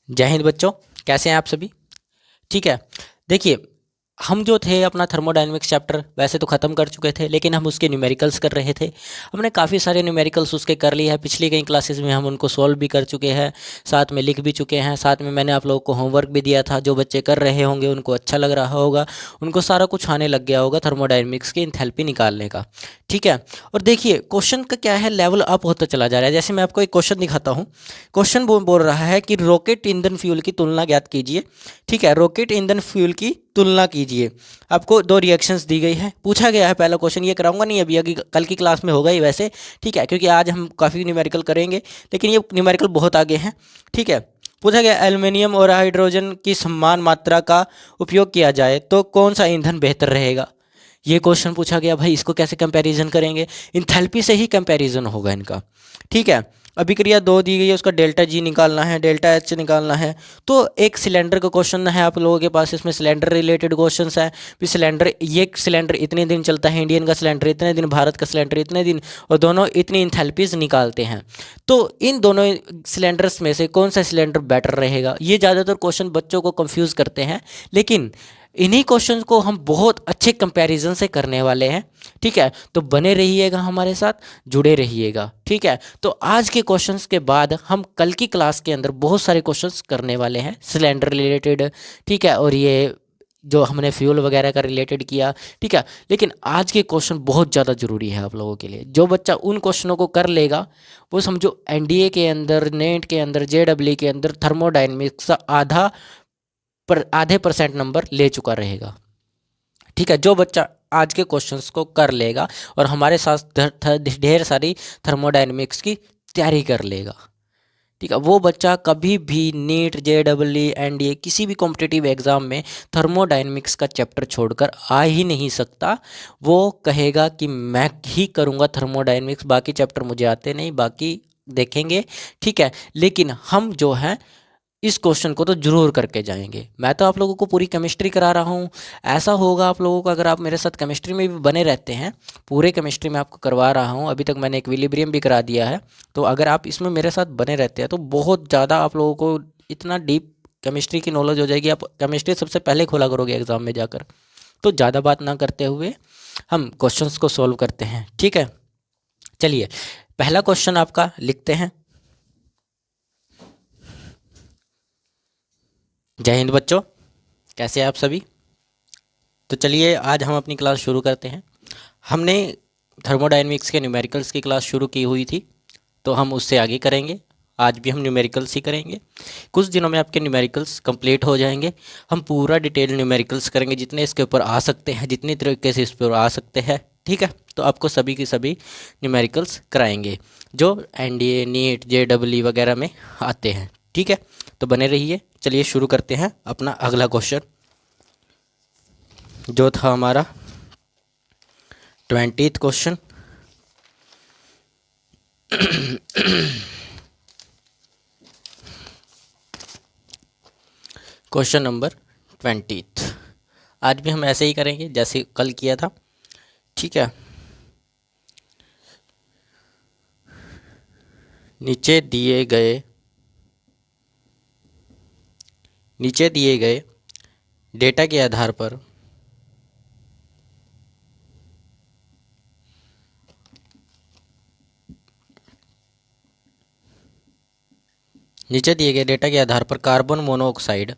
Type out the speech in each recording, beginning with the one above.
जय हिंद बच्चों। कैसे हैं आप सभी? ठीक है। देखिए, हम जो थे अपना थर्मोडायनेमिक्स चैप्टर वैसे तो ख़त्म कर चुके थे, लेकिन हम उसके न्यूमेरिकल्स कर रहे थे। हमने काफ़ी सारे न्यूमेरिकल्स उसके कर लिए हैं। पिछली कई क्लासेस में हम उनको सॉल्व भी कर चुके हैं, साथ में लिख भी चुके हैं। साथ में मैंने आप लोगों को होमवर्क भी दिया था। जो बच्चे कर रहे होंगे उनको अच्छा लग रहा होगा, उनको सारा कुछ आने लग गया होगा थर्मोडायनेमिक्स की इंथैल्पी निकालने का। ठीक है। और देखिए, क्वेश्चन का क्या है, लेवल अप होता चला जा रहा है। जैसे मैं आपको एक क्वेश्चन दिखाता हूँ। क्वेश्चन बोल रहा है कि रॉकेट ईंधन फ्यूल की तुलना ज्ञात कीजिए। ठीक है, रॉकेट ईंधन फ्यूल की तुलना कीजिए। आपको दो रिएक्शंस दी गई है, पूछा गया है। पहला क्वेश्चन ये कराऊंगा नहीं अभी, अभी कल की क्लास में होगा ही वैसे। ठीक है, क्योंकि आज हम काफ़ी न्यूमेरिकल करेंगे, लेकिन ये न्यूमेरिकल बहुत आगे हैं। ठीक है। पूछा गया, एल्युमिनियम और हाइड्रोजन की समान मात्रा का उपयोग किया जाए तो कौन सा ईंधन बेहतर रहेगा। ये क्वेश्चन पूछा गया। भाई इसको कैसे कंपैरिजन करेंगे? इंथैल्पी से ही कंपैरिजन होगा इनका। ठीक है। अभिक्रिया दो दी गई है, उसका डेल्टा जी निकालना है, डेल्टा एच निकालना है। तो एक सिलेंडर का क्वेश्चन है आप लोगों के पास, इसमें सिलेंडर रिलेटेड क्वेश्चंस है। फिर सिलेंडर, ये सिलेंडर इतने दिन चलता है, इंडियन का सिलेंडर इतने दिन, भारत का सिलेंडर इतने दिन, और दोनों इतनी इंथैल्पीज निकालते हैं। तो इन दोनों सिलेंडर्स में से कौन सा सिलेंडर बेटर रहेगा, ये ज़्यादातर क्वेश्चन बच्चों को कंफ्यूज करते हैं। लेकिन इन्हीं क्वेश्चंस को हम बहुत अच्छे कंपैरिजन से करने वाले हैं। ठीक है, तो बने रहिएगा हमारे साथ, जुड़े रहिएगा। ठीक है। तो आज के क्वेश्चंस के बाद हम कल की क्लास के अंदर बहुत सारे क्वेश्चंस करने वाले हैं सिलेंडर रिलेटेड। ठीक है, और ये जो हमने फ्यूल वगैरह का रिलेटेड किया। ठीक है। लेकिन आज के क्वेश्चन बहुत ज़्यादा ज़रूरी है आप लोगों के लिए। जो बच्चा उन क्वेश्चनों को कर लेगा, वो समझो एनडीए के अंदर, नेट के अंदर, जेडब्ल्यू के अंदर थर्मोडायनेमिक्स का आधे परसेंट नंबर ले चुका रहेगा। ठीक है। जो बच्चा आज के क्वेश्चंस को कर लेगा और हमारे साथ ढेर सारी थर्मोडायनेमिक्स की तैयारी कर लेगा। ठीक है, वो बच्चा कभी भी नीट, जेडब्ल्यू, एनडीए किसी भी कॉम्पिटिटिव एग्जाम में थर्मोडायनेमिक्स का चैप्टर छोड़कर आ ही नहीं सकता। वो कहेगा कि मैं ही करूँगा थर्मोडायनेमिक्स, बाकी चैप्टर मुझे आते नहीं, बाकी देखेंगे। ठीक है। लेकिन हम जो है इस क्वेश्चन को तो जरूर करके जाएंगे। मैं तो आप लोगों को पूरी केमिस्ट्री करा रहा हूँ। ऐसा होगा आप लोगों को, अगर आप मेरे साथ केमिस्ट्री में भी बने रहते हैं, पूरे केमिस्ट्री में आपको करवा रहा हूँ। अभी तक मैंने इक्विलिब्रियम भी करा दिया है। तो अगर आप इसमें मेरे साथ बने रहते हैं तो बहुत ज़्यादा आप लोगों को इतना डीप केमिस्ट्री की नॉलेज हो जाएगी। आप केमिस्ट्री सबसे पहले खोला करोगे एग्जाम में जाकर। तो ज़्यादा बात ना करते हुए हम क्वेश्चंस को सॉल्व करते हैं। ठीक है। चलिए, पहला क्वेश्चन आपका लिखते हैं। जय हिंद बच्चों, कैसे हैं आप सभी? तो चलिए आज हम अपनी क्लास शुरू करते हैं। हमने थर्मोडायनेमिक्स के न्यूमेरिकल्स की क्लास शुरू की हुई थी, तो हम उससे आगे करेंगे। आज भी हम न्यूमेरिकल्स ही करेंगे। कुछ दिनों में आपके न्यूमेरिकल्स कंप्लीट हो जाएंगे। हम पूरा डिटेल न्यूमेरिकल्स करेंगे, जितने इसके ऊपर आ सकते हैं, जितनी तरीके से इस पर आ सकते हैं। ठीक है। तो आपको सभी की सभी न्यूमेरिकल्स कराएंगे जो एनडीए, नीट, जेडब्ल्यू वगैरह में आते हैं। ठीक है, तो बने रहिए। चलिए शुरू करते हैं अपना अगला क्वेश्चन, जो था हमारा 20th question. Question number 20th। आज भी हम ऐसे ही करेंगे जैसे कल किया था। ठीक है। नीचे दिए गए नीचे दिए गए डेटा के आधार पर नीचे दिए गए डेटा के आधार पर कार्बन मोनोऑक्साइड।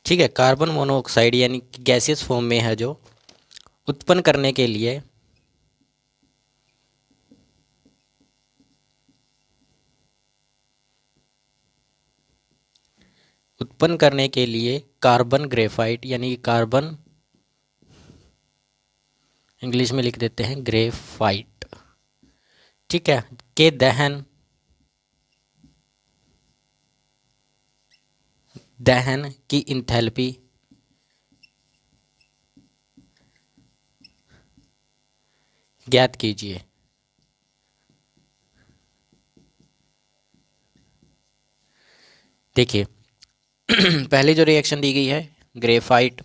ठीक है, कार्बन मोनोऑक्साइड यानी कि गैसियस फॉर्म में है, जो उत्पन्न करने के लिए कार्बन ग्रेफाइट, यानी कि कार्बन, इंग्लिश में लिख देते हैं ग्रेफाइट। ठीक है, के दहन दहन की इंथैल्पी ज्ञात कीजिए। देखिए, पहले जो रिएक्शन दी गई है, graphite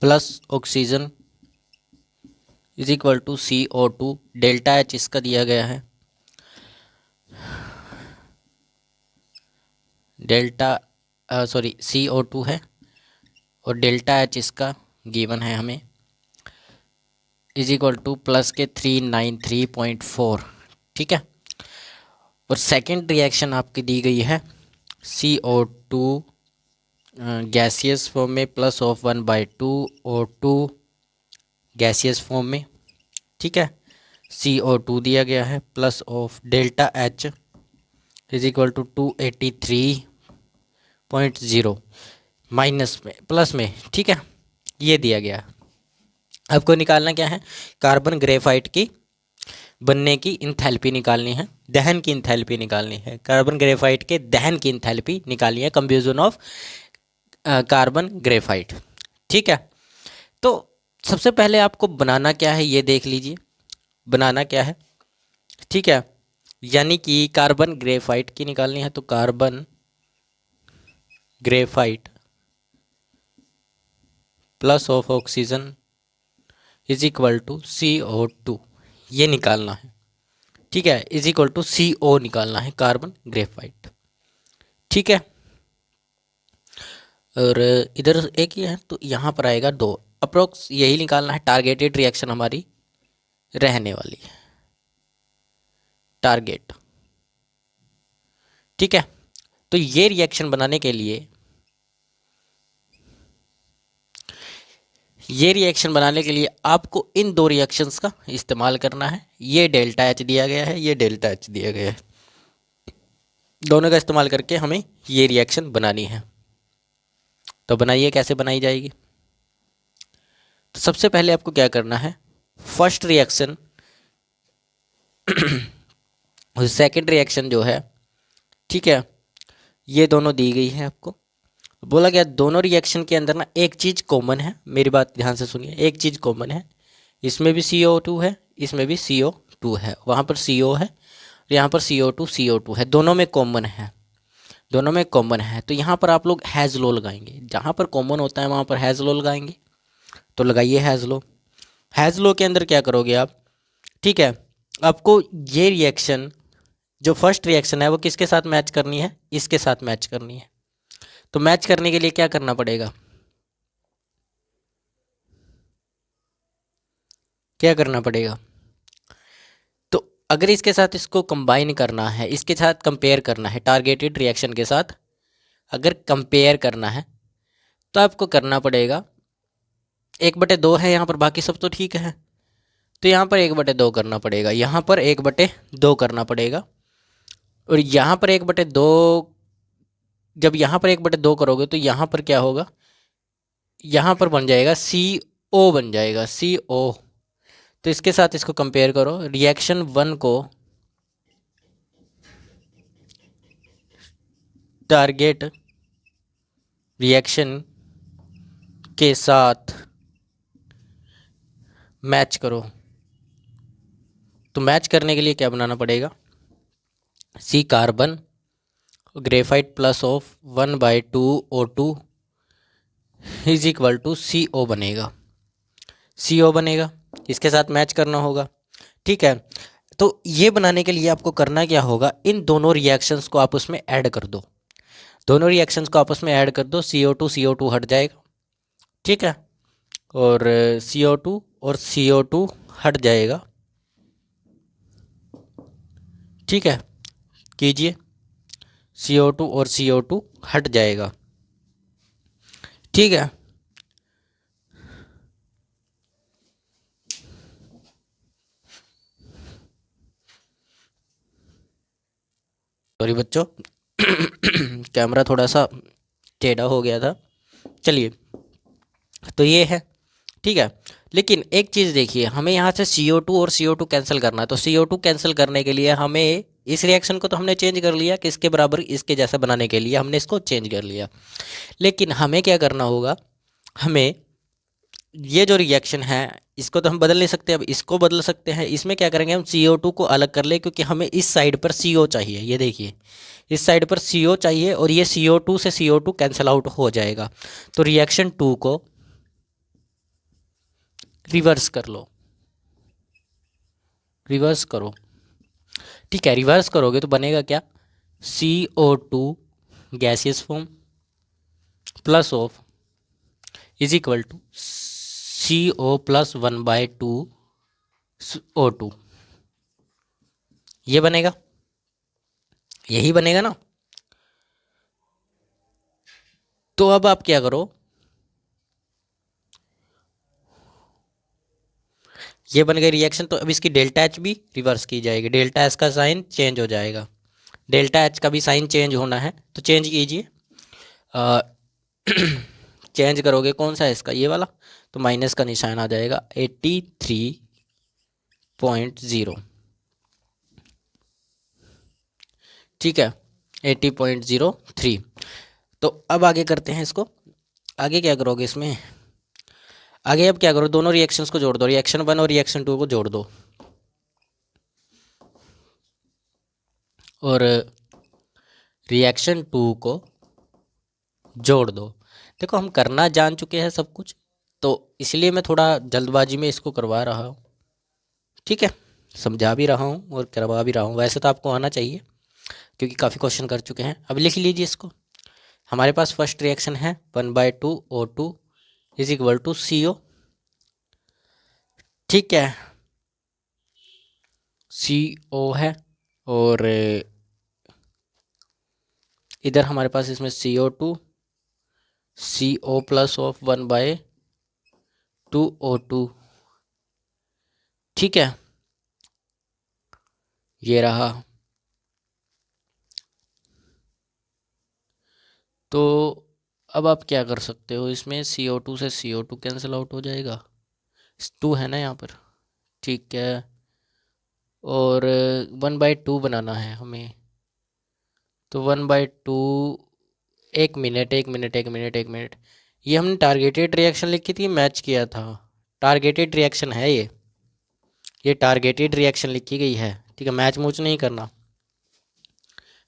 plus oxygen is equal to CO2। Delta H इसका दिया गया है, CO2 है और डेल्टा H इसका गिवन है हमें, इज इक्वल टू प्लस के 393.4। ठीक है। और सेकेंड रिएक्शन आपकी दी गई है CO2 गैसियस फॉर्म में plus of 1/2 O2 gaseous form में। ठीक है। CO2 दिया गया है plus of delta H is equal to 283.0 minus में प्लस में। ठीक है, ये दिया गया। आपको निकालना क्या है, कार्बन ग्रेफाइट की बनने की इंथैल्पी निकालनी है, दहन की इंथैल्पी निकालनी है। कार्बन ग्रेफाइट के दहन की इंथैल्पी निकालनी है, कंब्यूजन ऑफ कार्बन ग्रेफाइट। ठीक है। तो सबसे पहले आपको बनाना क्या है ये देख लीजिए, बनाना क्या है। ठीक है, यानी कि कार्बन ग्रेफाइट की निकालनी है, तो carbon graphite plus of oxygen is equal to CO2 ये निकालना है। ठीक है, इज इक्वल टू CO निकालना है, कार्बन ग्रेफाइट। ठीक है, और इधर एक ही है तो यहाँ पर आएगा 2, अप्रोक्स यही निकालना है। टारगेटेड रिएक्शन हमारी रहने वाली है, टारगेट। ठीक है, तो ये रिएक्शन बनाने के लिए, ये रिएक्शन बनाने के लिए आपको इन दो रिएक्शंस का इस्तेमाल करना है। ये डेल्टा H दिया गया है, ये डेल्टा H दिया गया है, दोनों का इस्तेमाल करके हमें ये रिएक्शन बनानी है। तो बनाइए, कैसे बनाई जाएगी। तो सबसे पहले आपको क्या करना है, फर्स्ट रिएक्शन और सेकंड रिएक्शन जो है, ठीक है, ये दोनों दी गई है आपको। बोला गया दोनों रिएक्शन के अंदर ना एक चीज़ कॉमन है, मेरी बात ध्यान से सुनिए, एक चीज़ कॉमन है, इसमें भी CO2 है, इसमें भी CO2 है, वहाँ पर CO है, यहाँ पर CO2 है, दोनों में कॉमन है, दोनों में कॉमन है। तो यहाँ पर आप लोग हैज़ लॉ लगाएंगे, जहाँ पर कॉमन होता है वहाँ पर हैज़ लॉ लगाएंगे। तो लगाइए हैज़ लॉ। हैज़ लॉ के अंदर क्या करोगे आप, ठीक है, आपको ये रिएक्शन जो फर्स्ट रिएक्शन है वो किसके साथ मैच करनी है, इसके साथ मैच करनी है। तो मैच करने के लिए क्या करना पड़ेगा, क्या करना पड़ेगा, तो अगर इसके साथ इसको कंबाइन करना है, इसके साथ कंपेयर करना है, टारगेटेड रिएक्शन के साथ अगर कंपेयर करना है तो आपको करना पड़ेगा 1/2 है यहाँ पर, बाकी सब तो ठीक है, तो यहाँ पर 1/2 करना पड़ेगा, यहाँ पर 1/2 करना पड़ेगा, और यहाँ पर 1/2, जब यहाँ पर 1/2 करोगे तो यहाँ पर क्या होगा, यहाँ पर बन जाएगा CO बन जाएगा, CO। तो इसके साथ इसको कंपेयर करो, रिएक्शन 1 को टारगेट रिएक्शन के साथ मैच करो। तो मैच करने के लिए क्या बनाना पड़ेगा, C carbon graphite plus of 1/2 O2 is equal to CO बनेगा, CO बनेगा, इसके साथ मैच करना होगा। ठीक है, तो ये बनाने के लिए आपको करना क्या होगा, इन दोनों रिएक्शंस को आपस में ऐड कर दो, दोनों रिएक्शंस को आपस में ऐड कर दो, CO2 हट जाएगा। ठीक है, और CO2 और CO2 हट जाएगा। ठीक है, कीजिए, CO2 और CO2 हट जाएगा। ठीक है, सॉरी बच्चों कैमरा थोड़ा सा टेढ़ा हो गया था। चलिए, तो ये है। ठीक है, लेकिन एक चीज़ देखिए, हमें यहाँ से CO2 और CO2 कैंसिल करना है। तो CO2 कैंसिल करने के लिए हमें इस रिएक्शन को तो हमने चेंज कर लिया, किसके बराबर, इसके जैसा बनाने के लिए हमने इसको चेंज कर लिया। लेकिन हमें क्या करना होगा, हमें ये जो रिएक्शन है इसको तो हम बदल नहीं सकते, अब इसको बदल सकते हैं। इसमें क्या करेंगे, हम CO2 को अलग कर ले, क्योंकि हमें इस साइड पर CO चाहिए। ये देखिए, इस साइड पर CO चाहिए और ये CO2 से CO2 कैंसिल आउट हो जाएगा। तो रिएक्शन 2 को रिवर्स कर लो, रिवर्स करो। ठीक है, रिवर्स करोगे तो बनेगा क्या, CO2 gaseous form plus of is equal to CO plus 1/2 O2। ये बनेगा, यही बनेगा ना। तो अब आप क्या करो, ये बन गई रिएक्शन, तो अब इसकी डेल्टा एच भी रिवर्स की जाएगी, डेल्टा एच का साइन चेंज हो जाएगा, डेल्टा एच का भी साइन चेंज होना है तो चेंज कीजिए। चेंज करोगे कौन सा है इसका, ये वाला, तो माइनस का निशान आ जाएगा 83.0। ठीक है, 80.03। तो अब आगे करते हैं इसको, आगे क्या करोगे इसमें, आगे अब क्या करो, दोनों रिएक्शंस को जोड़ दो, रिएक्शन 1 और रिएक्शन 2 को जोड़ दो, और रिएक्शन 2 को जोड़ दो। देखो हम करना जान चुके हैं सब कुछ, तो इसलिए मैं थोड़ा जल्दबाजी में इसको करवा रहा हूँ। ठीक है, समझा भी रहा हूँ और करवा भी रहा हूँ, वैसे तो आपको आना चाहिए क्योंकि काफ़ी क्वेश्चन कर चुके हैं। अब लिख लीजिए इसको, हमारे पास फर्स्ट रिएक्शन है 1/2 O2 is equal to CO। ठीक है, CO है, और इधर हमारे पास इसमें CO2 CO plus of 1/2 O2। ठीक है, ये रहा। तो अब आप क्या कर सकते हो, इसमें CO2 से CO2 कैंसिल आउट हो जाएगा, 2 है ना यहाँ पर। ठीक है, और 1/2 बनाना है हमें, तो 1/2, एक मिनट, ये हमने टारगेटेड रिएक्शन लिखी थी, मैच किया था, टारगेटेड रिएक्शन है ये टारगेटेड रिएक्शन लिखी गई है। ठीक है, मैच मूच नहीं करना,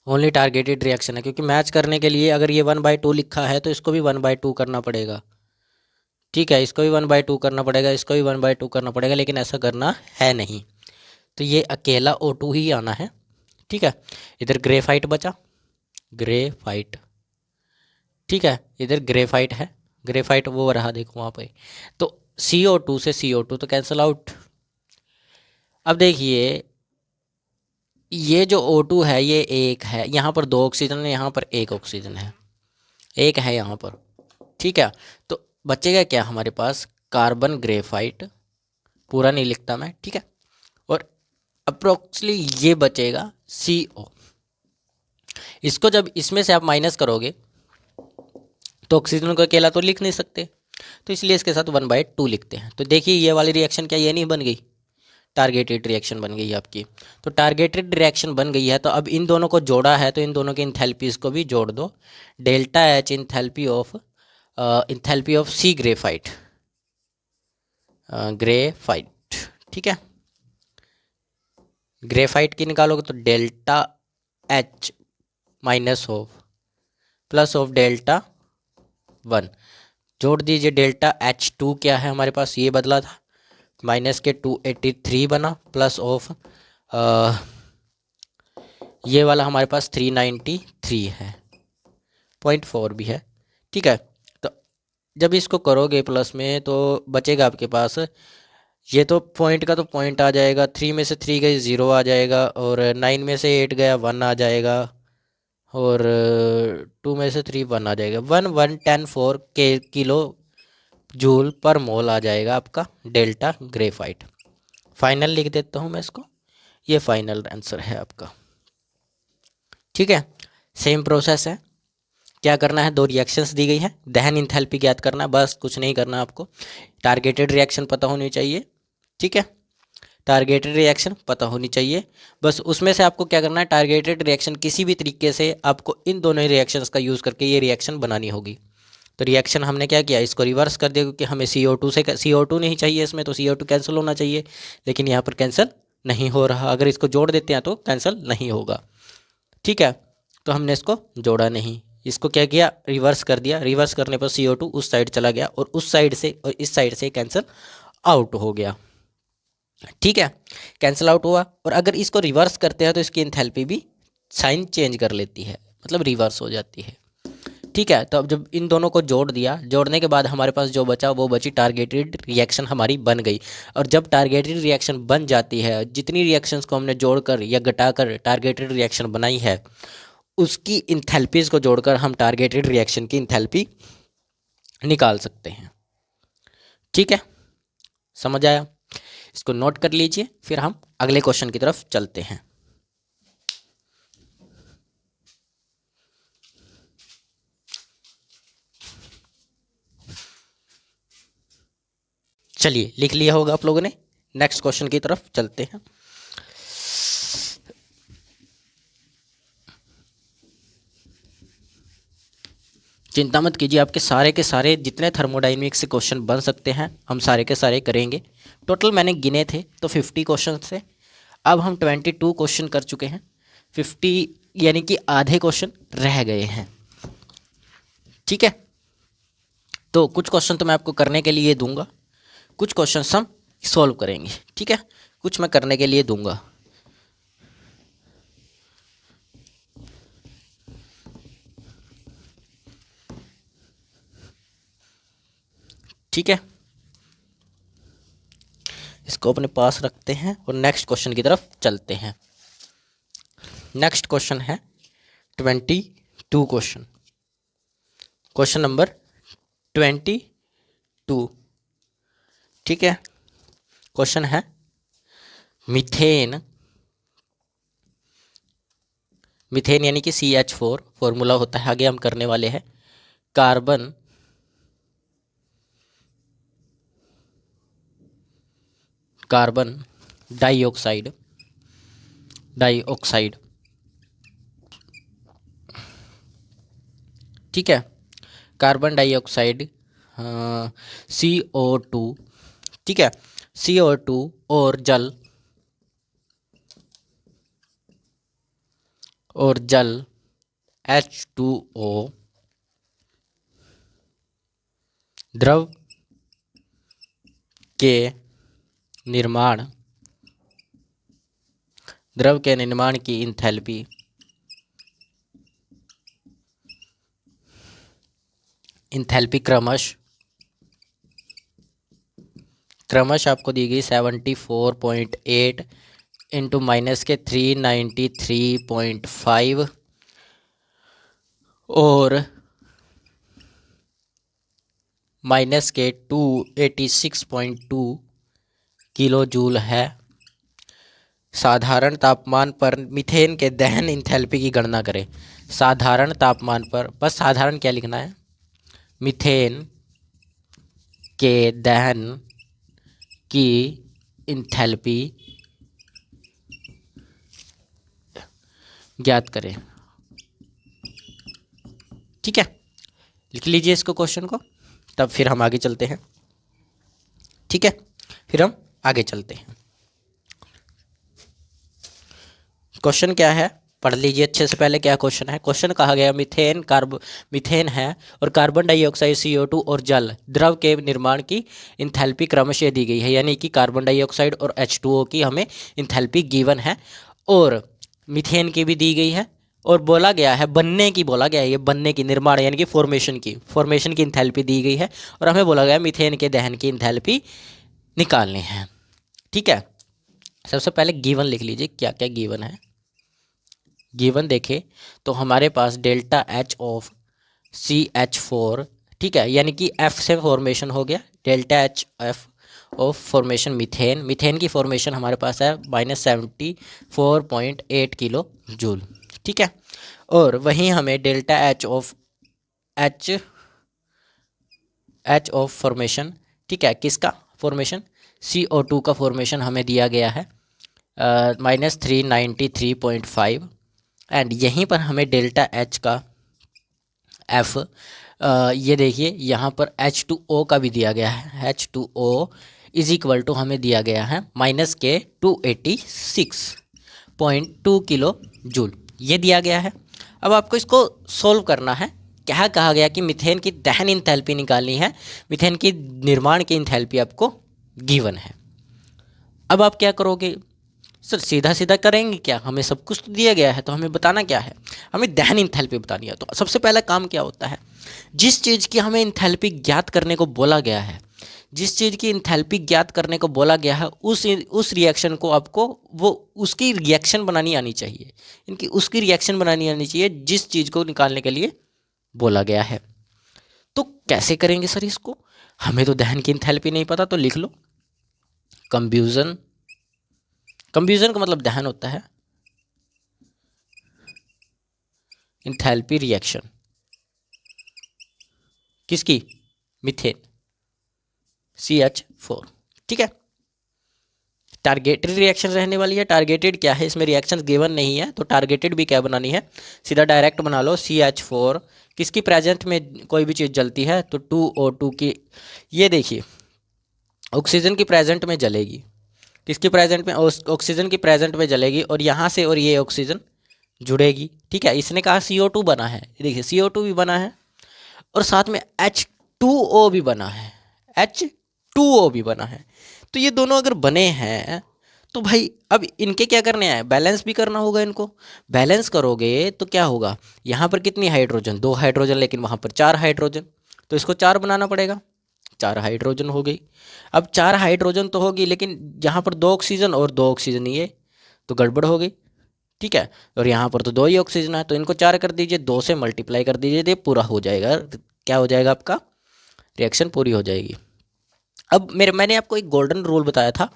ओनली टारगेटेड रिएक्शन है, क्योंकि मैच करने के लिए अगर ये 1/2 लिखा है तो इसको भी 1/2 करना पड़ेगा। ठीक है, इसको भी 1/2 करना पड़ेगा, इसको भी 1/2 करना पड़ेगा, लेकिन ऐसा करना है नहीं, तो ये अकेला O2 ही आना है। ठीक है, इधर ग्रेफाइट बचा, ग्रेफाइट। ठीक है, इधर ग्रेफाइट है, ग्रेफाइट वो रहा देखो वहाँ पे, तो CO2 से CO2 तो कैंसिल आउट। अब देखिए ये जो O2 है ये एक है, यहाँ पर 2 ऑक्सीजन है, यहाँ पर 1 ऑक्सीजन है, एक है यहाँ पर। ठीक है, तो बचेगा क्या हमारे पास, कार्बन ग्रेफाइट, पूरा नहीं लिखता मैं। ठीक है, और अप्रोक्सली ये बचेगा CO। इसको जब इसमें से आप माइनस करोगे तो ऑक्सीजन को अकेला तो लिख नहीं सकते, तो इसलिए इसके साथ 1/2 लिखते हैं। तो देखिए ये वाली रिएक्शन क्या ये नहीं बन गई, टारगेटेड रिएक्शन बन गई आपकी। तो टारगेटेड रिएक्शन बन गई है, तो अब इन दोनों को जोड़ा है तो इन दोनों के इंथैल्पीज को भी जोड़ दो, delta H enthalpy of C graphite, graphite. ठीक है, ग्रेफाइट की निकालोगे तो delta H minus of plus of delta 1, जोड़ दीजिए, डेल्टा H2 क्या है हमारे पास, ये बदला था, माइनस के 283 बना, प्लस ऑफ ये वाला हमारे पास 393 है, 0.4 भी है। ठीक है, तो जब इसको करोगे प्लस में तो बचेगा आपके पास, ये तो पॉइंट का तो पॉइंट आ जाएगा, 3 में से 3 गई 0 आ जाएगा, और 9 में से 8 गया 1 आ जाएगा, और 2 में से 3 1 आ जाएगा, 1104 के किलो जूल पर मोल आ जाएगा आपका डेल्टा ग्रेफाइट। फाइनल लिख देता हूँ मैं इसको, ये फाइनल आंसर है आपका। ठीक है, सेम प्रोसेस है, क्या करना है, 2 रिएक्शंस दी गई है, दहन इंथैल्पी ज्ञात करना है, बस कुछ नहीं करना आपको, टारगेटेड रिएक्शन पता होनी चाहिए। ठीक है, टारगेटेड रिएक्शन पता होनी चाहिए, बस उसमें से आपको क्या करना है, टारगेटेड रिएक्शन किसी भी तरीके से आपको इन दोनों रिएक्शंस का यूज़ करके ये रिएक्शन बनानी होगी। तो रिएक्शन हमने क्या किया, इसको रिवर्स कर दिया, क्योंकि हमें CO2 से CO2 नहीं चाहिए इसमें, तो CO2 कैंसिल होना चाहिए, लेकिन यहाँ पर कैंसिल नहीं हो रहा, अगर इसको जोड़ देते हैं तो कैंसिल नहीं होगा। ठीक है, तो हमने इसको जोड़ा नहीं, इसको क्या किया, रिवर्स कर दिया, रिवर्स करने पर CO2 उस साइड चला गया, और उस साइड से और इस साइड से कैंसिल आउट हो गया। ठीक है, कैंसिल आउट हुआ। और अगर इसको रिवर्स करते हैं तो इसकी इंथैल्पी भी साइन चेंज कर लेती है, मतलब रिवर्स हो जाती है। ठीक है, तो अब जब इन दोनों को जोड़ दिया, जोड़ने के बाद हमारे पास जो बचा वो बची टारगेटेड रिएक्शन हमारी बन गई। और जब टारगेटेड रिएक्शन बन जाती है, जितनी रिएक्शंस को हमने जोड़कर या घटाकर टारगेटेड रिएक्शन बनाई है उसकी इंथैल्पीज़ को जोड़कर हम टारगेटेड रिएक्शन की इंथैल्पी निकाल सकते हैं। ठीक है, समझ आया? इसको नोट कर लीजिए, फिर हम अगले क्वेश्चन की तरफ चलते हैं। चलिए, लिख लिया होगा आप लोगों ने। नेक्स्ट क्वेश्चन की तरफ चलते हैं। चिंता मत कीजिए, आपके सारे के सारे जितने थर्मोडायनेमिक्स से क्वेश्चन बन सकते हैं हम सारे के सारे करेंगे। टोटल मैंने गिने थे तो 50 क्वेश्चन से अब हम 22 क्वेश्चन कर चुके हैं। 50 यानी कि आधे क्वेश्चन रह गए हैं। ठीक है, तो कुछ क्वेश्चन तो मैं आपको करने के लिए दूंगा, कुछ क्वेश्चन हम सॉल्व करेंगे। ठीक है, कुछ मैं करने के लिए दूंगा। ठीक है, इसको अपने पास रखते हैं और नेक्स्ट क्वेश्चन की तरफ चलते हैं। नेक्स्ट क्वेश्चन है 22 क्वेश्चन, क्वेश्चन नंबर 22। ठीक है, क्वेश्चन है मीथेन, मीथेन यानी कि CH4 फॉर्मूला होता है, आगे हम करने वाले हैं। Carbon carbon dioxide, dioxide. ठीक है, कार्बन डाइऑक्साइड CO2। ठीक है, CO2 और जल H2O द्रव के निर्माण की इंथैल्पी क्रमश आपको दी गई 74.8 इंटू माइनस के 393.5 और माइनस के 286.2 किलो जूल है। साधारण तापमान पर मीथेन के दहन इंथैल्पी की गणना करें। साधारण तापमान पर, बस साधारण क्या लिखना है, मीथेन के दहन की इंथैल्पी ज्ञात करें। ठीक है, लिख लीजिए इसको क्वेश्चन को, तब फिर हम आगे चलते हैं। ठीक है, फिर हम आगे चलते हैं। क्वेश्चन क्या है पढ़ लीजिए अच्छे से। पहले क्या क्वेश्चन है, क्वेश्चन कहा गया मीथेन है और कार्बन डाइऑक्साइड CO2 और जल द्रव के निर्माण की इंथैल्पी क्रमशः दी गई है। यानी कि कार्बन डाइऑक्साइड और H2O की हमें इंथैल्पी गिवन है और मीथेन की भी दी गई है और बोला गया है बनने की, बोला गया है ये बनने की, निर्माण यानी कि फॉर्मेशन की इंथैल्पी दी गई है और हमें बोला गया मीथेन के दहन की इंथैल्पी निकालनी है। ठीक है, सबसे पहले गिवन लिख लीजिए क्या क्या गिवन है। गिवन देखें तो हमारे पास डेल्टा H ऑफ CH4, ठीक है, यानी कि F से फॉर्मेशन हो गया, delta HF of formation methane की फॉर्मेशन हमारे पास है -74.8 किलो जूल। ठीक है, और वहीं हमें डेल्टा H ऑफ फॉर्मेशन, ठीक है, किसका फॉर्मेशन, CO2 का फॉर्मेशन हमें दिया गया है -393.5 एंड यहीं पर हमें डेल्टा H का F ये देखिए यहाँ पर H2O का भी दिया गया है। H2O इज इक्वल टू हमें दिया गया है -286.2 किलो जूल, ये दिया गया है। अब आपको इसको सोल्व करना है। क्या कहा गया कि मीथेन की दहन इंथैल्पी निकालनी है, मीथेन की निर्माण की इंथैल्पी आपको गिवन है। अब आप क्या करोगे सर, सीधा सीधा करेंगे क्या, हमें सब कुछ तो दिया गया है तो हमें बताना क्या है, हमें दहन इंथैल्पी बतानी है। तो सबसे पहला काम क्या होता है, जिस चीज़ की हमें इंथैल्पी ज्ञात करने को बोला गया है, जिस चीज़ की इंथैल्पी ज्ञात करने को बोला गया है, उस रिएक्शन को आपको वो उसकी रिएक्शन बनानी आनी चाहिए, इनकी उसकी रिएक्शन बनानी आनी चाहिए जिस चीज़ को निकालने के लिए बोला गया है। तो कैसे करेंगे सर इसको, हमें तो दहन की इंथैल्पी नहीं पता, तो लिख लो कंब्यूजन, कंब्यूजन का मतलब दहन होता है, इंथैल्पी रिएक्शन किसकी, मीथेन CH4। ठीक है, टारगेटेड रिएक्शन रहने वाली है। टारगेटेड क्या है, इसमें रिएक्शन गिवन नहीं है, तो टारगेटेड भी क्या बनानी है, सीधा डायरेक्ट बना लो CH4। किसकी प्रेजेंट में कोई भी चीज़ जलती है तो 2O2 की, ये देखिए ऑक्सीजन की प्रेजेंट में जलेगी, किसकी प्रेजेंट में, ऑक्सीजन की प्रेजेंट में जलेगी, और यहाँ से और ये ऑक्सीजन जुड़ेगी। ठीक है, इसने कहा CO2 बना है, देखिए CO2 भी बना है और साथ में H2O भी बना है, H2O भी बना है। तो ये दोनों अगर बने हैं तो भाई अब इनके क्या करने हैं, बैलेंस भी करना होगा इनको। बैलेंस करोगे तो क्या होगा, यहाँ पर कितनी हाइड्रोजन, 2 हाइड्रोजन, लेकिन वहाँ पर 4 हाइड्रोजन, तो इसको 4 बनाना पड़ेगा, 4 हाइड्रोजन हो गई। अब 4 हाइड्रोजन तो होगी, लेकिन यहाँ पर 2 ऑक्सीजन और 2 ऑक्सीजन, ये तो गड़बड़ हो गई। ठीक है, और यहाँ पर तो 2 ही ऑक्सीजन है, तो इनको 4 कर दीजिए, 2 से मल्टीप्लाई कर दीजिए, ये पूरा हो जाएगा। क्या हो जाएगा आपका, रिएक्शन पूरी हो जाएगी। अब मैंने आपको एक गोल्डन रूल बताया था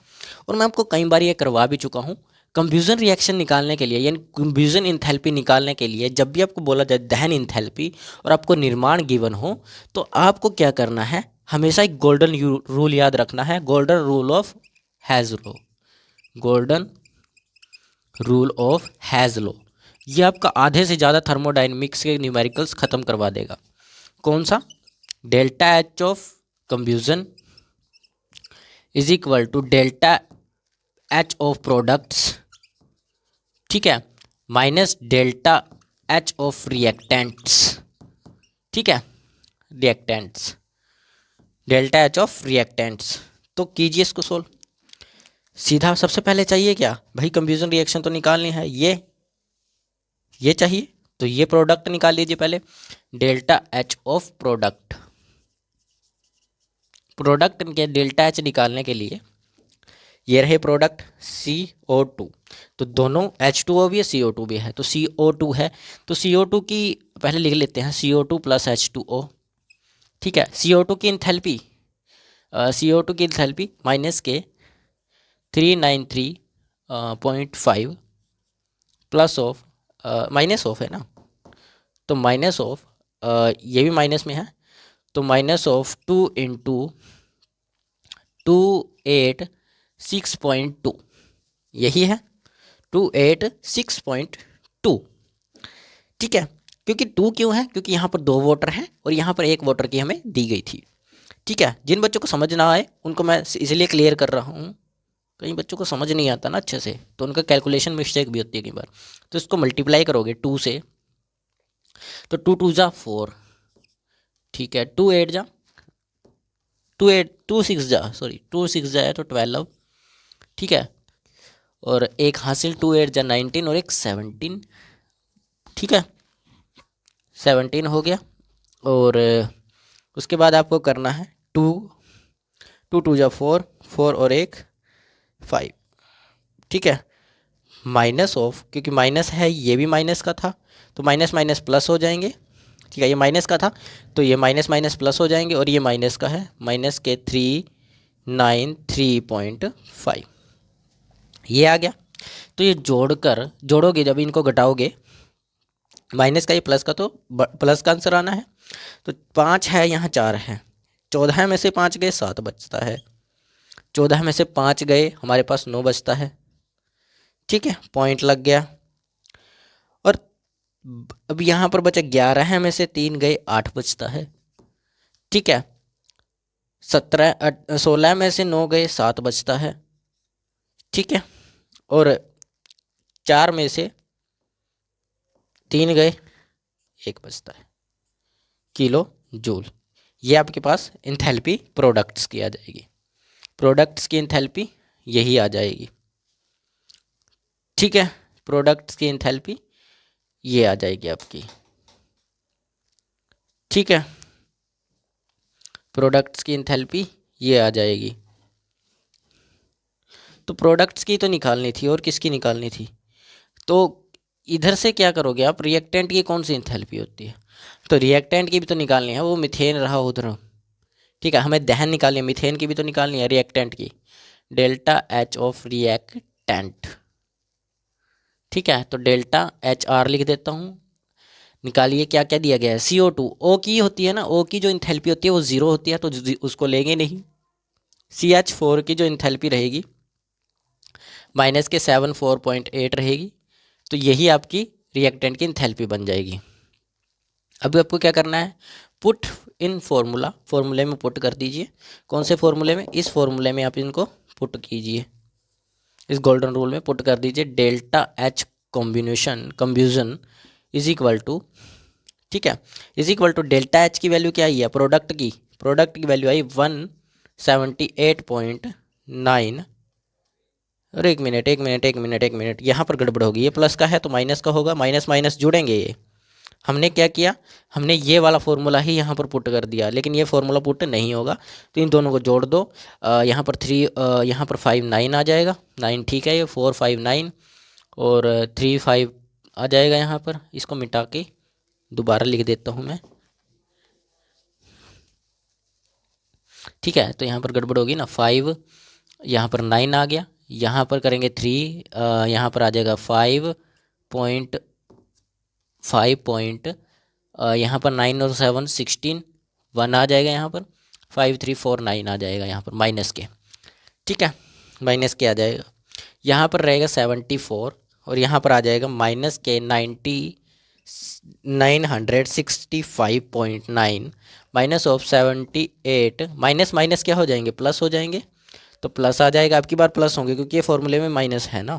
और मैं आपको कई बार ये करवा भी चुका हूँ। कंफ्यूजन रिएक्शन निकालने के लिए यानी कंफ्यूजन इंथैल्पी निकालने के लिए, जब भी आपको बोला जाए दहन इंथैल्पी और आपको निर्माण गिवन हो, तो आपको क्या करना है, हमेशा एक गोल्डन रूल याद रखना है, golden rule of Hess law, golden rule of Hess law. ये आपका आधे से ज़्यादा थर्मोडायनेमिक्स के न्यूमेरिकल्स ख़त्म करवा देगा। कौन सा, delta H of combustion is equal to delta H of products, ठीक है, minus delta H of reactants. ठीक है, reactants, delta H of reactants. तो कीजिए इसको सोल्व। सीधा सबसे पहले चाहिए क्या भाई, कंफ्यूजन रिएक्शन तो निकालनी है, ये चाहिए, तो ये प्रोडक्ट निकाल लीजिए पहले, delta H of product, product के डेल्टा एच निकालने के लिए ये रहे प्रोडक्ट CO2, तो दोनों H2O भी है CO2 भी है, तो CO2 है, तो CO2 की पहले लिख लेते हैं CO2 प्लस H2O। ठीक है, CO2 की इंथैल्पी, CO2 की इंथैल्पी माइनस के 393.5 प्लस ऑफ, माइनस ऑफ है ना, तो माइनस ऑफ, ये भी माइनस में है, तो माइनस ऑफ 2 इंटू 286.2, यही है 286.2। ठीक है, क्योंकि 2 क्यों है, क्योंकि यहाँ पर 2 वोटर हैं और यहाँ पर 1 वोटर की हमें दी गई थी। ठीक है, जिन बच्चों को समझ ना आए उनको मैं इसलिए क्लियर कर रहा हूँ, कई बच्चों को समझ नहीं आता ना अच्छे से, तो उनका कैलकुलेशन मिस्टेक भी होती है कई बार। तो इसको मल्टीप्लाई करोगे 2 से, तो 2 2 जा 4, ठीक है, 2 8 जा 2 8 2 6 जा, सॉरी 2 6 जाए तो 12। ठीक है, और एक हासिल 2 8 जा 19 और एक 17। ठीक है, 17 हो गया, और उसके बाद आपको करना है 2 2 2 जा 4 4 और एक 5। ठीक है, माइनस ऑफ, क्योंकि माइनस है, ये भी माइनस का था, तो माइनस माइनस प्लस हो जाएंगे। ठीक है, ये माइनस का था तो ये माइनस माइनस प्लस हो जाएंगे, और ये माइनस का है, माइनस के 393.5 ये आ गया। तो ये जोड़ोगे, जब इनको घटाओगे, माइनस का ये प्लस का, तो प्लस का आंसर आना है। तो 5 है, यहाँ 4 है, 14 में से 5 गए 7 बचता है, 14 में से 5 गए हमारे पास 9 बचता है। ठीक है, पॉइंट लग गया। और अब यहाँ पर बचा 11 में से 3 गए 8 बचता है। ठीक है, 16 में से 9 गए 7 बचता है। ठीक है, और 4 में से 3 गए 1 बचता है, किलो जूल। ये आपके पास इंथैल्पी प्रोडक्ट्स की आ जाएगी, प्रोडक्ट्स की एंथैल्पी यही आ जाएगी, ठीक है। प्रोडक्ट्स की एंथैल्पी ये आ जाएगी आपकी, ठीक है। प्रोडक्ट्स की एंथैल्पी ये आ जाएगी। तो प्रोडक्ट्स की तो निकालनी थी, और किसकी निकालनी थी? तो इधर से क्या करोगे आप, रिएक्टेंट की कौन सी एंथैल्पी होती है, तो रिएक्टेंट की भी तो निकालनी है, वो मिथेन रहा उधर, ठीक है। हमें दहन निकालनी है, मिथेन की भी तो निकालनी है, रिएक्टेंट की, डेल्टा एच ऑफ रिएक्टेंट, ठीक है। तो डेल्टा एच आर लिख देता हूँ। निकालिए क्या क्या दिया गया है, CO2, ओ की होती है ना, ओ की जो इंथैल्पी होती है वो जीरो होती है, तो उसको लेंगे नहीं। CH4 की जो इंथैल्पी रहेगी माइनस के 74.8 रहेगी, तो यही आपकी रिएक्टेंट की इंथैल्पी बन जाएगी। अभी आपको क्या करना है, पुट इन फॉर्मूला, फॉर्मूले में पुट कर दीजिए। कौन से फॉर्मूले में, इस फॉर्मूले में आप इनको पुट कीजिए, इस गोल्डन रूल में पुट कर दीजिए। Delta H combustion is equal to, ठीक है, is equal to delta H की वैल्यू क्या आई है, प्रोडक्ट की वैल्यू आई 178.9। अरे एक मिनट, यहाँ पर गड़बड़ होगी, ये प्लस का है तो माइनस का होगा, माइनस माइनस जुड़ेंगे ये। हमने क्या किया, हमने ये वाला फॉर्मूला ही यहाँ पर पुट कर दिया, लेकिन ये फॉर्मूला पुट नहीं होगा, तो इन दोनों को जोड़ दो। यहाँ पर 3, यहाँ पर 5 9 आ जाएगा, 9 ठीक है, ये 4 5 9 और 3 5 आ जाएगा यहाँ पर। इसको मिटा के दोबारा लिख देता हूँ मैं, ठीक है। तो यहाँ पर गड़बड़ होगी ना, 5 यहाँ पर 9 आ गया, यहाँ पर करेंगे 3, यहाँ पर आ जाएगा 5 यहाँ पर 9 और 7 16, 1 आ जाएगा, यहाँ पर 5 3 4 9 आ जाएगा यहाँ पर माइनस के, ठीक है, माइनस के आ जाएगा। यहाँ पर रहेगा 74 और यहाँ पर आ जाएगा माइनस के 965.9 माइनस ऑफ 78, माइनस माइनस क्या हो जाएंगे, प्लस हो जाएंगे, तो प्लस आ जाएगा, आपकी बार प्लस होंगे क्योंकि ये फॉर्मूले में माइनस है ना,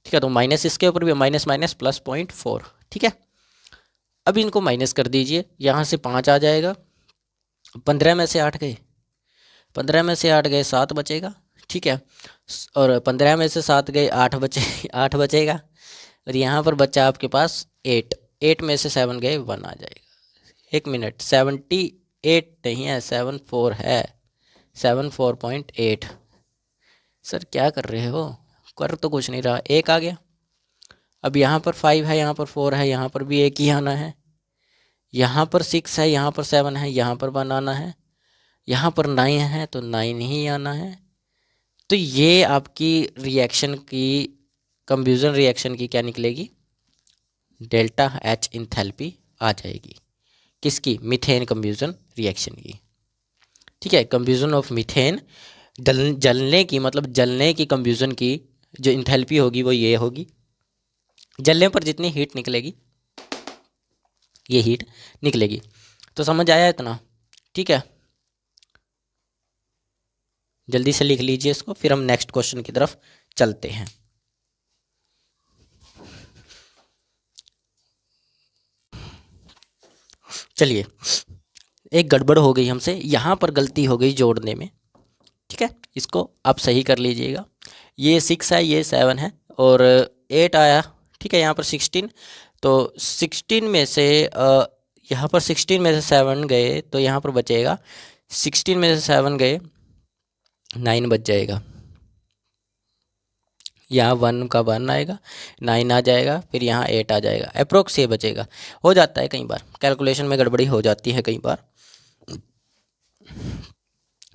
ठीक है। तो माइनस इसके ऊपर भी माइनस माइनस प्लस 0.4, ठीक है। अब इनको माइनस कर दीजिए, यहाँ से 5 आ जाएगा, 15 में से 8 गए, 15 में से 8 गए 7 बचेगा, ठीक है। और 15 में से 7 गए 8 बचे 8 बचेगा, और यहाँ पर बचा आपके पास 8, 8 में से 7 गए 1 आ जाएगा। एक मिनट, 78 नहीं है, 74 है, 74.8। सर क्या कर रहे हो, कर तो कुछ नहीं रहा, एक आ गया। अब यहाँ पर 5 है, यहाँ पर 4 है, यहाँ पर भी एक ही आना है, यहाँ पर 6 है, यहाँ पर 7 है, यहाँ पर 1 आना है, यहाँ पर 9 है तो 9 ही आना है। तो ये आपकी रिएक्शन की, कंफ्यूजन रिएक्शन की क्या निकलेगी, डेल्टा एच इंथैल्पी आ जाएगी, किसकी, मीथेन कंफ्यूजन रिएक्शन की, ठीक है। कंफ्यूजन ऑफ मीथेन, जलने की, मतलब जलने की कंफ्यूजन की जो इंथैल्पी होगी वो ये होगी, जलने पर जितनी हीट निकलेगी ये हीट निकलेगी। तो समझ आया इतना, ठीक है। जल्दी से लिख लीजिए इसको, फिर हम नेक्स्ट क्वेश्चन की तरफ चलते हैं। चलिए, एक गड़बड़ हो गई हमसे, यहाँ पर गलती हो गई जोड़ने में, ठीक है, इसको आप सही कर लीजिएगा। ये 6 है, ये 7 है और 8 आया, ठीक है। यहाँ पर 16, तो 16 में से यहाँ पर 16 में से 7 गए तो यहाँ पर बचेगा, 16 में से 7 गए 9 बच जाएगा, यहाँ 1 का 1 आएगा, 9 आ जाएगा, फिर यहाँ 8 आ जाएगा, अप्रोक्स ये बचेगा। हो जाता है कई बार, कैलकुलेशन में गड़बड़ी हो जाती है कई बार,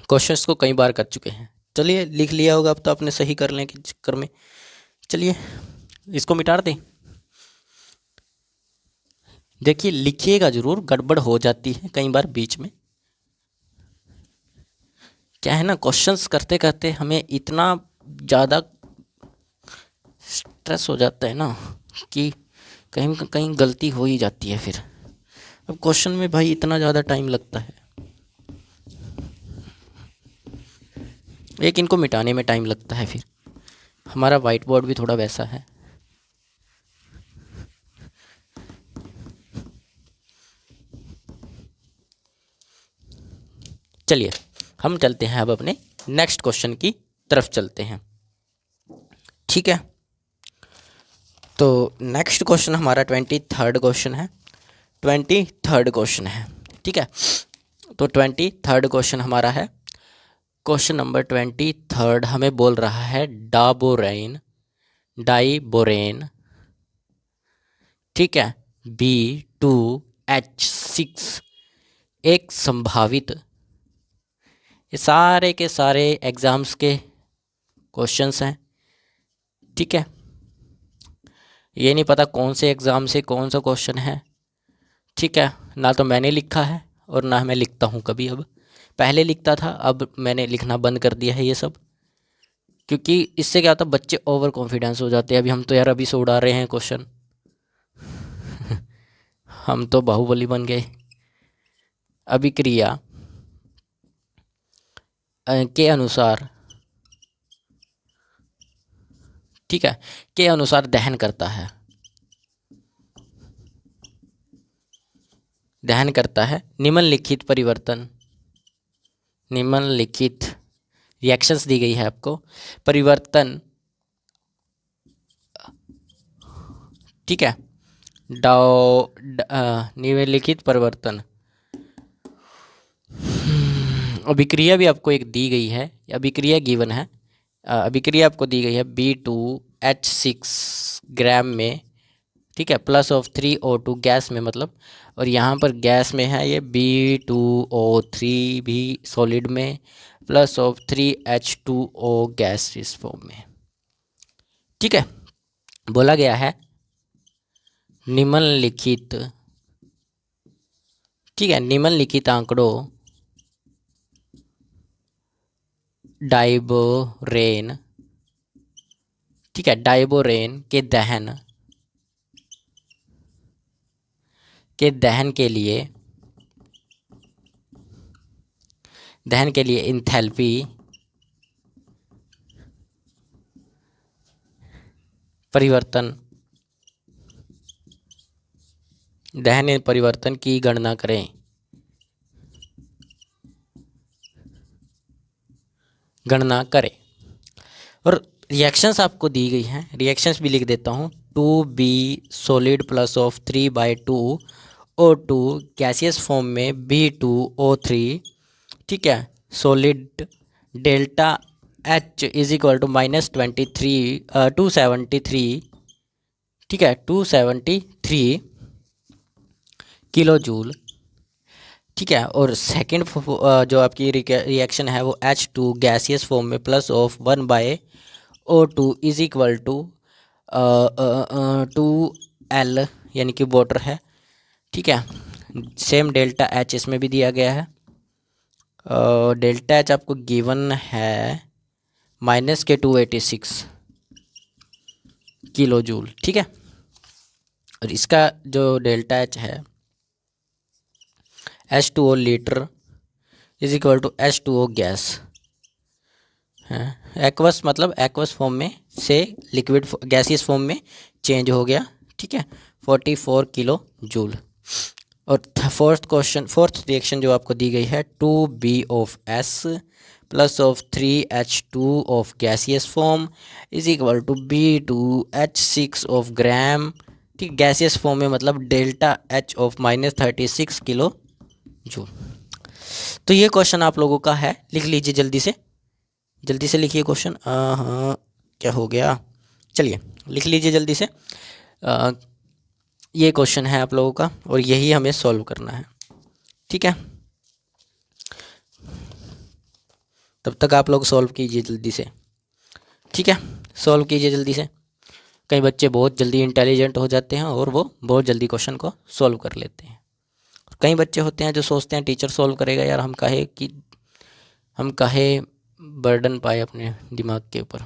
क्वेश्चंस को कई बार कर चुके हैं। चलिए, लिख लिया होगा अब तो आपने सही करने के चक्कर में। चलिए इसको मिटा दें, देखिए लिखिएगा ज़रूर, गड़बड़ हो जाती है कई बार बीच में। क्या है ना, क्वेश्चंस करते करते हमें इतना ज़्यादा स्ट्रेस हो जाता है ना कि कहीं कहीं गलती हो ही जाती है। फिर अब क्वेश्चन में भाई इतना ज़्यादा टाइम लगता है, एक इनको मिटाने में टाइम लगता है। फिर हमारा वाइट बोर्ड भी थोड़ा वैसा है। चलिए हम चलते हैं अब अपने नेक्स्ट क्वेश्चन की तरफ चलते हैं। ठीक है, तो नेक्स्ट क्वेश्चन हमारा 23rd क्वेश्चन है। 23rd क्वेश्चन है, ठीक है। तो 23rd क्वेश्चन हमारा है, क्वेश्चन नंबर 23rd हमें बोल रहा है डाबोरेन, डाइबोरेन, ठीक है, B2H6 एक संभावित, ये सारे के सारे एग्जाम्स के क्वेश्चंस हैं, ठीक है। ये नहीं पता कौन से एग्ज़ाम से कौन सा क्वेश्चन है, ठीक है। ना तो मैंने लिखा है और ना मैं लिखता हूँ कभी, अब पहले लिखता था, अब मैंने लिखना बंद कर दिया है ये सब, क्योंकि इससे क्या होता है बच्चे ओवर कॉन्फिडेंस हो जाते हैं। अभी हम तो यार अभी से उड़ा रहे हैं क्वेश्चन हम तो बाहुबली बन गए। अभिक्रिया के अनुसार, ठीक है, के अनुसार दहन करता है, दहन करता है निम्नलिखित परिवर्तन, निम्नलिखित रिएक्शंस दी गई है आपको, परिवर्तन, ठीक है, निम्नलिखित परिवर्तन। अभिक्रिया भी आपको एक दी गई है, अभिक्रिया गिवन है, अभिक्रिया आपको दी गई है B2H6 ग्राम में, ठीक है, +3O2 गैस में मतलब, और यहाँ पर गैस में है ये B2O3 भी सॉलिड में, +3H2O गैस इस फॉर्म में, ठीक है। बोला गया है निम्नलिखित, ठीक है, निम्नलिखित आंकड़ों डाइबोरेन, ठीक है, डाइबोरेन के दहन के लिए, दहन के लिए इंथैल्पी परिवर्तन, दहन परिवर्तन की गणना करें, गणना करें। और रिएक्शंस आपको दी गई हैं, रिएक्शंस भी लिख देता हूँ। 2B solid +3/2O2 gaseous form में B2O3, ठीक है, solid delta H is equal to -273, ठीक है, 273 किलो जूल, ठीक है। और सेकंड जो आपकी रिएक्शन है वो H2 गैसियस फॉर्म में +1/O2 is equal to 2L, यानी कि वाटर है, ठीक है। सेम डेल्टा H इसमें भी दिया गया है, डेल्टा H आपको गिवन है -286 किलो जूल, ठीक है। और इसका जो डेल्टा H है H2O litre is equal to H2O gas है, एक्वस मतलब एक्वस फॉर्म में से लिक्विड गैसियस फॉर्म में चेंज हो गया, ठीक है, 44 किलो जूल। और फोर्थ रिएक्शन जो आपको दी गई है 2B(S) +3H2 of gaseous form is equal to B2H6 of gram, ठीक, गैसियस फॉर्म में मतलब delta H of -36 kilo joule. तो ये क्वेश्चन आप लोगों का है, लिख लीजिए जल्दी से, जल्दी से लिखिए क्वेश्चन। हाँ, क्या हो गया, चलिए लिख लीजिए जल्दी से। ये क्वेश्चन है आप लोगों का और यही हमें सॉल्व करना है, ठीक है। तब तक आप लोग सॉल्व कीजिए जल्दी से, ठीक है, सॉल्व कीजिए जल्दी से। कई बच्चे बहुत जल्दी इंटेलिजेंट हो जाते हैं और वो बहुत जल्दी क्वेश्चन को सॉल्व कर लेते हैं। कई बच्चे होते हैं जो सोचते हैं टीचर सॉल्व करेगा, यार हम काहे बर्डन पाए अपने दिमाग के ऊपर।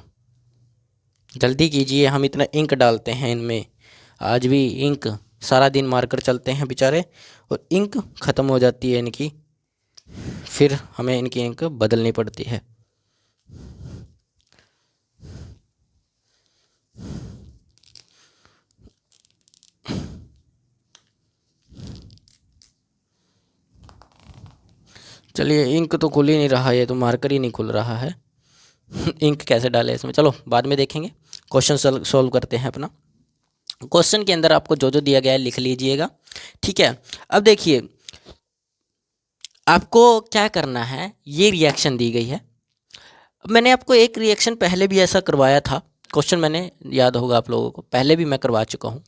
जल्दी कीजिए, हम इतना इंक डालते हैं इनमें, आज भी इंक सारा दिन मारकर चलते हैं बेचारे, और इंक ख़त्म हो जाती है इनकी, फिर हमें इनकी इंक बदलनी पड़ती है। चलिए, इंक तो खुल ही नहीं रहा, ये तो मार्कर ही नहीं खुल रहा है। इंक कैसे डालें इसमें, चलो बाद में देखेंगे। क्वेश्चन सॉल्व करते हैं अपना। क्वेश्चन के अंदर आपको जो जो दिया गया है लिख लीजिएगा, ठीक है। अब देखिए आपको क्या करना है, ये रिएक्शन दी गई है। मैंने आपको एक रिएक्शन पहले भी ऐसा करवाया था, क्वेश्चन मैंने, याद होगा आप लोगों को, पहले भी मैं करवा चुका हूँ।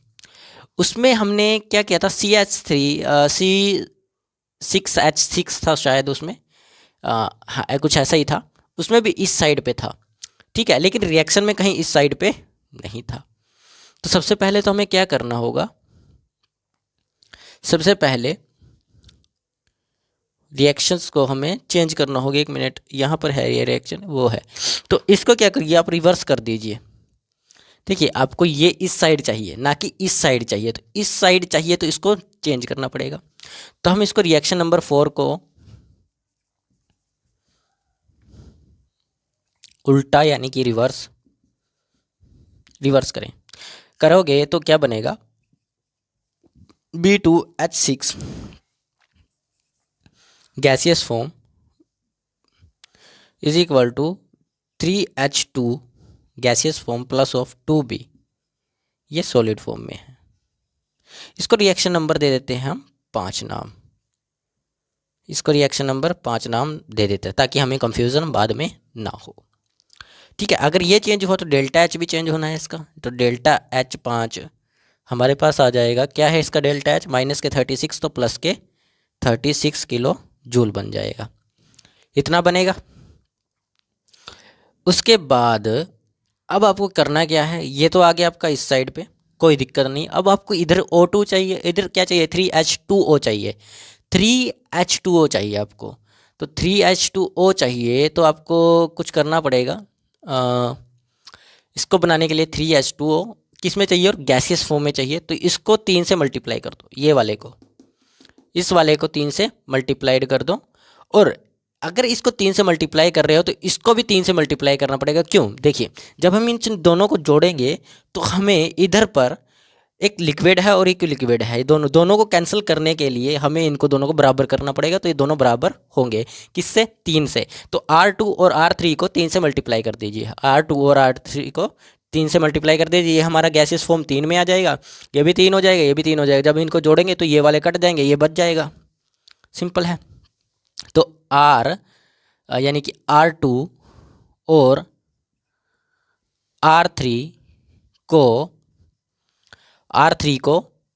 उसमें हमने क्या किया था, CH6 था शायद उसमें, हाँ कुछ ऐसा ही था। उसमें भी इस साइड पे था, ठीक है, लेकिन रिएक्शन में कहीं इस साइड पे नहीं था। तो सबसे पहले तो हमें क्या करना होगा, सबसे पहले रिएक्शंस को हमें चेंज करना होगा। एक मिनट, यहाँ पर है ये रिएक्शन, वो है, तो इसको क्या करिए आप रिवर्स कर दीजिए। देखिए आपको ये इस साइड चाहिए, ना कि इस साइड चाहिए। तो इस साइड चाहिए तो इसको चेंज करना पड़ेगा। तो हम इसको रिएक्शन नंबर 4 को उल्टा यानी कि रिवर्स करें, करोगे तो क्या बनेगा, B2H6 gaseous form is equal to 3H2 gaseous form plus of 2B, ये सॉलिड फॉर्म में है। इसको रिएक्शन नंबर दे देते हैं हम 5 नाम, इसको रिएक्शन नंबर 5 नाम दे देते हैं ताकि हमें कंफ्यूजन बाद में ना हो, ठीक है। अगर ये चेंज हो तो डेल्टा एच भी चेंज होना है इसका। तो डेल्टा एच 5 हमारे पास आ जाएगा, क्या है इसका डेल्टा एच, माइनस के 36 तो प्लस के 36 किलो जूल बन जाएगा, इतना बनेगा। उसके बाद अब आपको करना क्या है, ये तो आ गया आपका इस साइड पे, कोई दिक्कत नहीं। अब आपको इधर O2 चाहिए, इधर क्या चाहिए, 3H2O चाहिए, 3H2O चाहिए आपको। तो 3H2O चाहिए तो आपको कुछ करना पड़ेगा। इसको बनाने के लिए 3H2O किस में चाहिए, और गैसियस फॉर्म में चाहिए। तो इसको 3 से मल्टीप्लाई कर दो, ये वाले को, इस वाले को 3 से मल्टीप्लाइड कर दो। और अगर इसको 3 से मल्टीप्लाई कर रहे हो तो इसको भी 3 से मल्टीप्लाई करना पड़ेगा। क्यों, देखिए जब हम इन दोनों को जोड़ेंगे तो हमें इधर पर एक लिक्विड है और एक लिक्विड है, दोनों को कैंसिल करने के लिए हमें इनको दोनों को बराबर करना पड़ेगा। तो ये दोनों बराबर होंगे किससे, 3 से। तो R2 और R3 को 3 से मल्टीप्लाई कर दीजिए, R2 और R3 को 3 से मल्टीप्लाई कर दीजिए, ये हमारा गैसियस फॉर्म 3 में आ जाएगा, ये भी 3 हो जाएगा, ये भी 3 हो जाएगा। जब इनको जोड़ेंगे तो ये वाले कट जाएंगे, ये बच जाएगा, सिंपल है। तो R यानी कि R2 और R3 को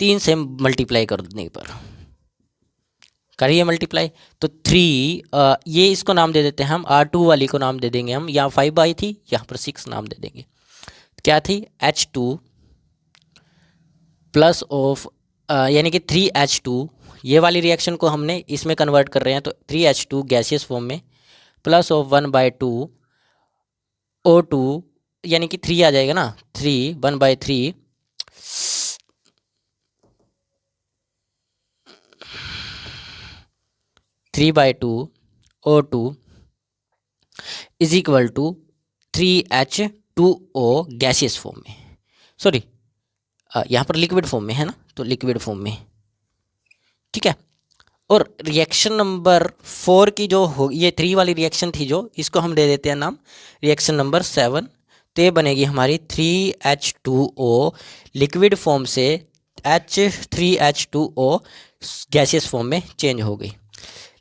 3 से मल्टीप्लाई करने पर, करिए मल्टीप्लाई, तो 3 ये इसको नाम दे देते हैं हम, R2 वाली को नाम दे देंगे हम, यहाँ 5 आई थी, यहाँ पर 6 नाम दे देंगे। क्या थी, H2 प्लस ऑफ यानी कि 3H2, ये वाली रिएक्शन को हमने इसमें कन्वर्ट कर रहे हैं, तो 3H2 गैसियस फॉर्म में प्लस ऑफ 1/2 O2 यानी कि 3 आ जाएगा ना, 1/3 3/2 O2 is equal to 3H2O gaseous form में, सॉरी यहाँ पर लिक्विड फॉर्म में है ना, तो लिक्विड फॉर्म में, ठीक है। और रिएक्शन नंबर 4 की जो हो, ये 3 वाली रिएक्शन थी जो, इसको हम दे देते हैं नाम रिएक्शन नंबर 7। तो ये बनेगी हमारी 3H2O लिक्विड फॉर्म से 3H2O गैसियस फॉर्म में चेंज हो गई।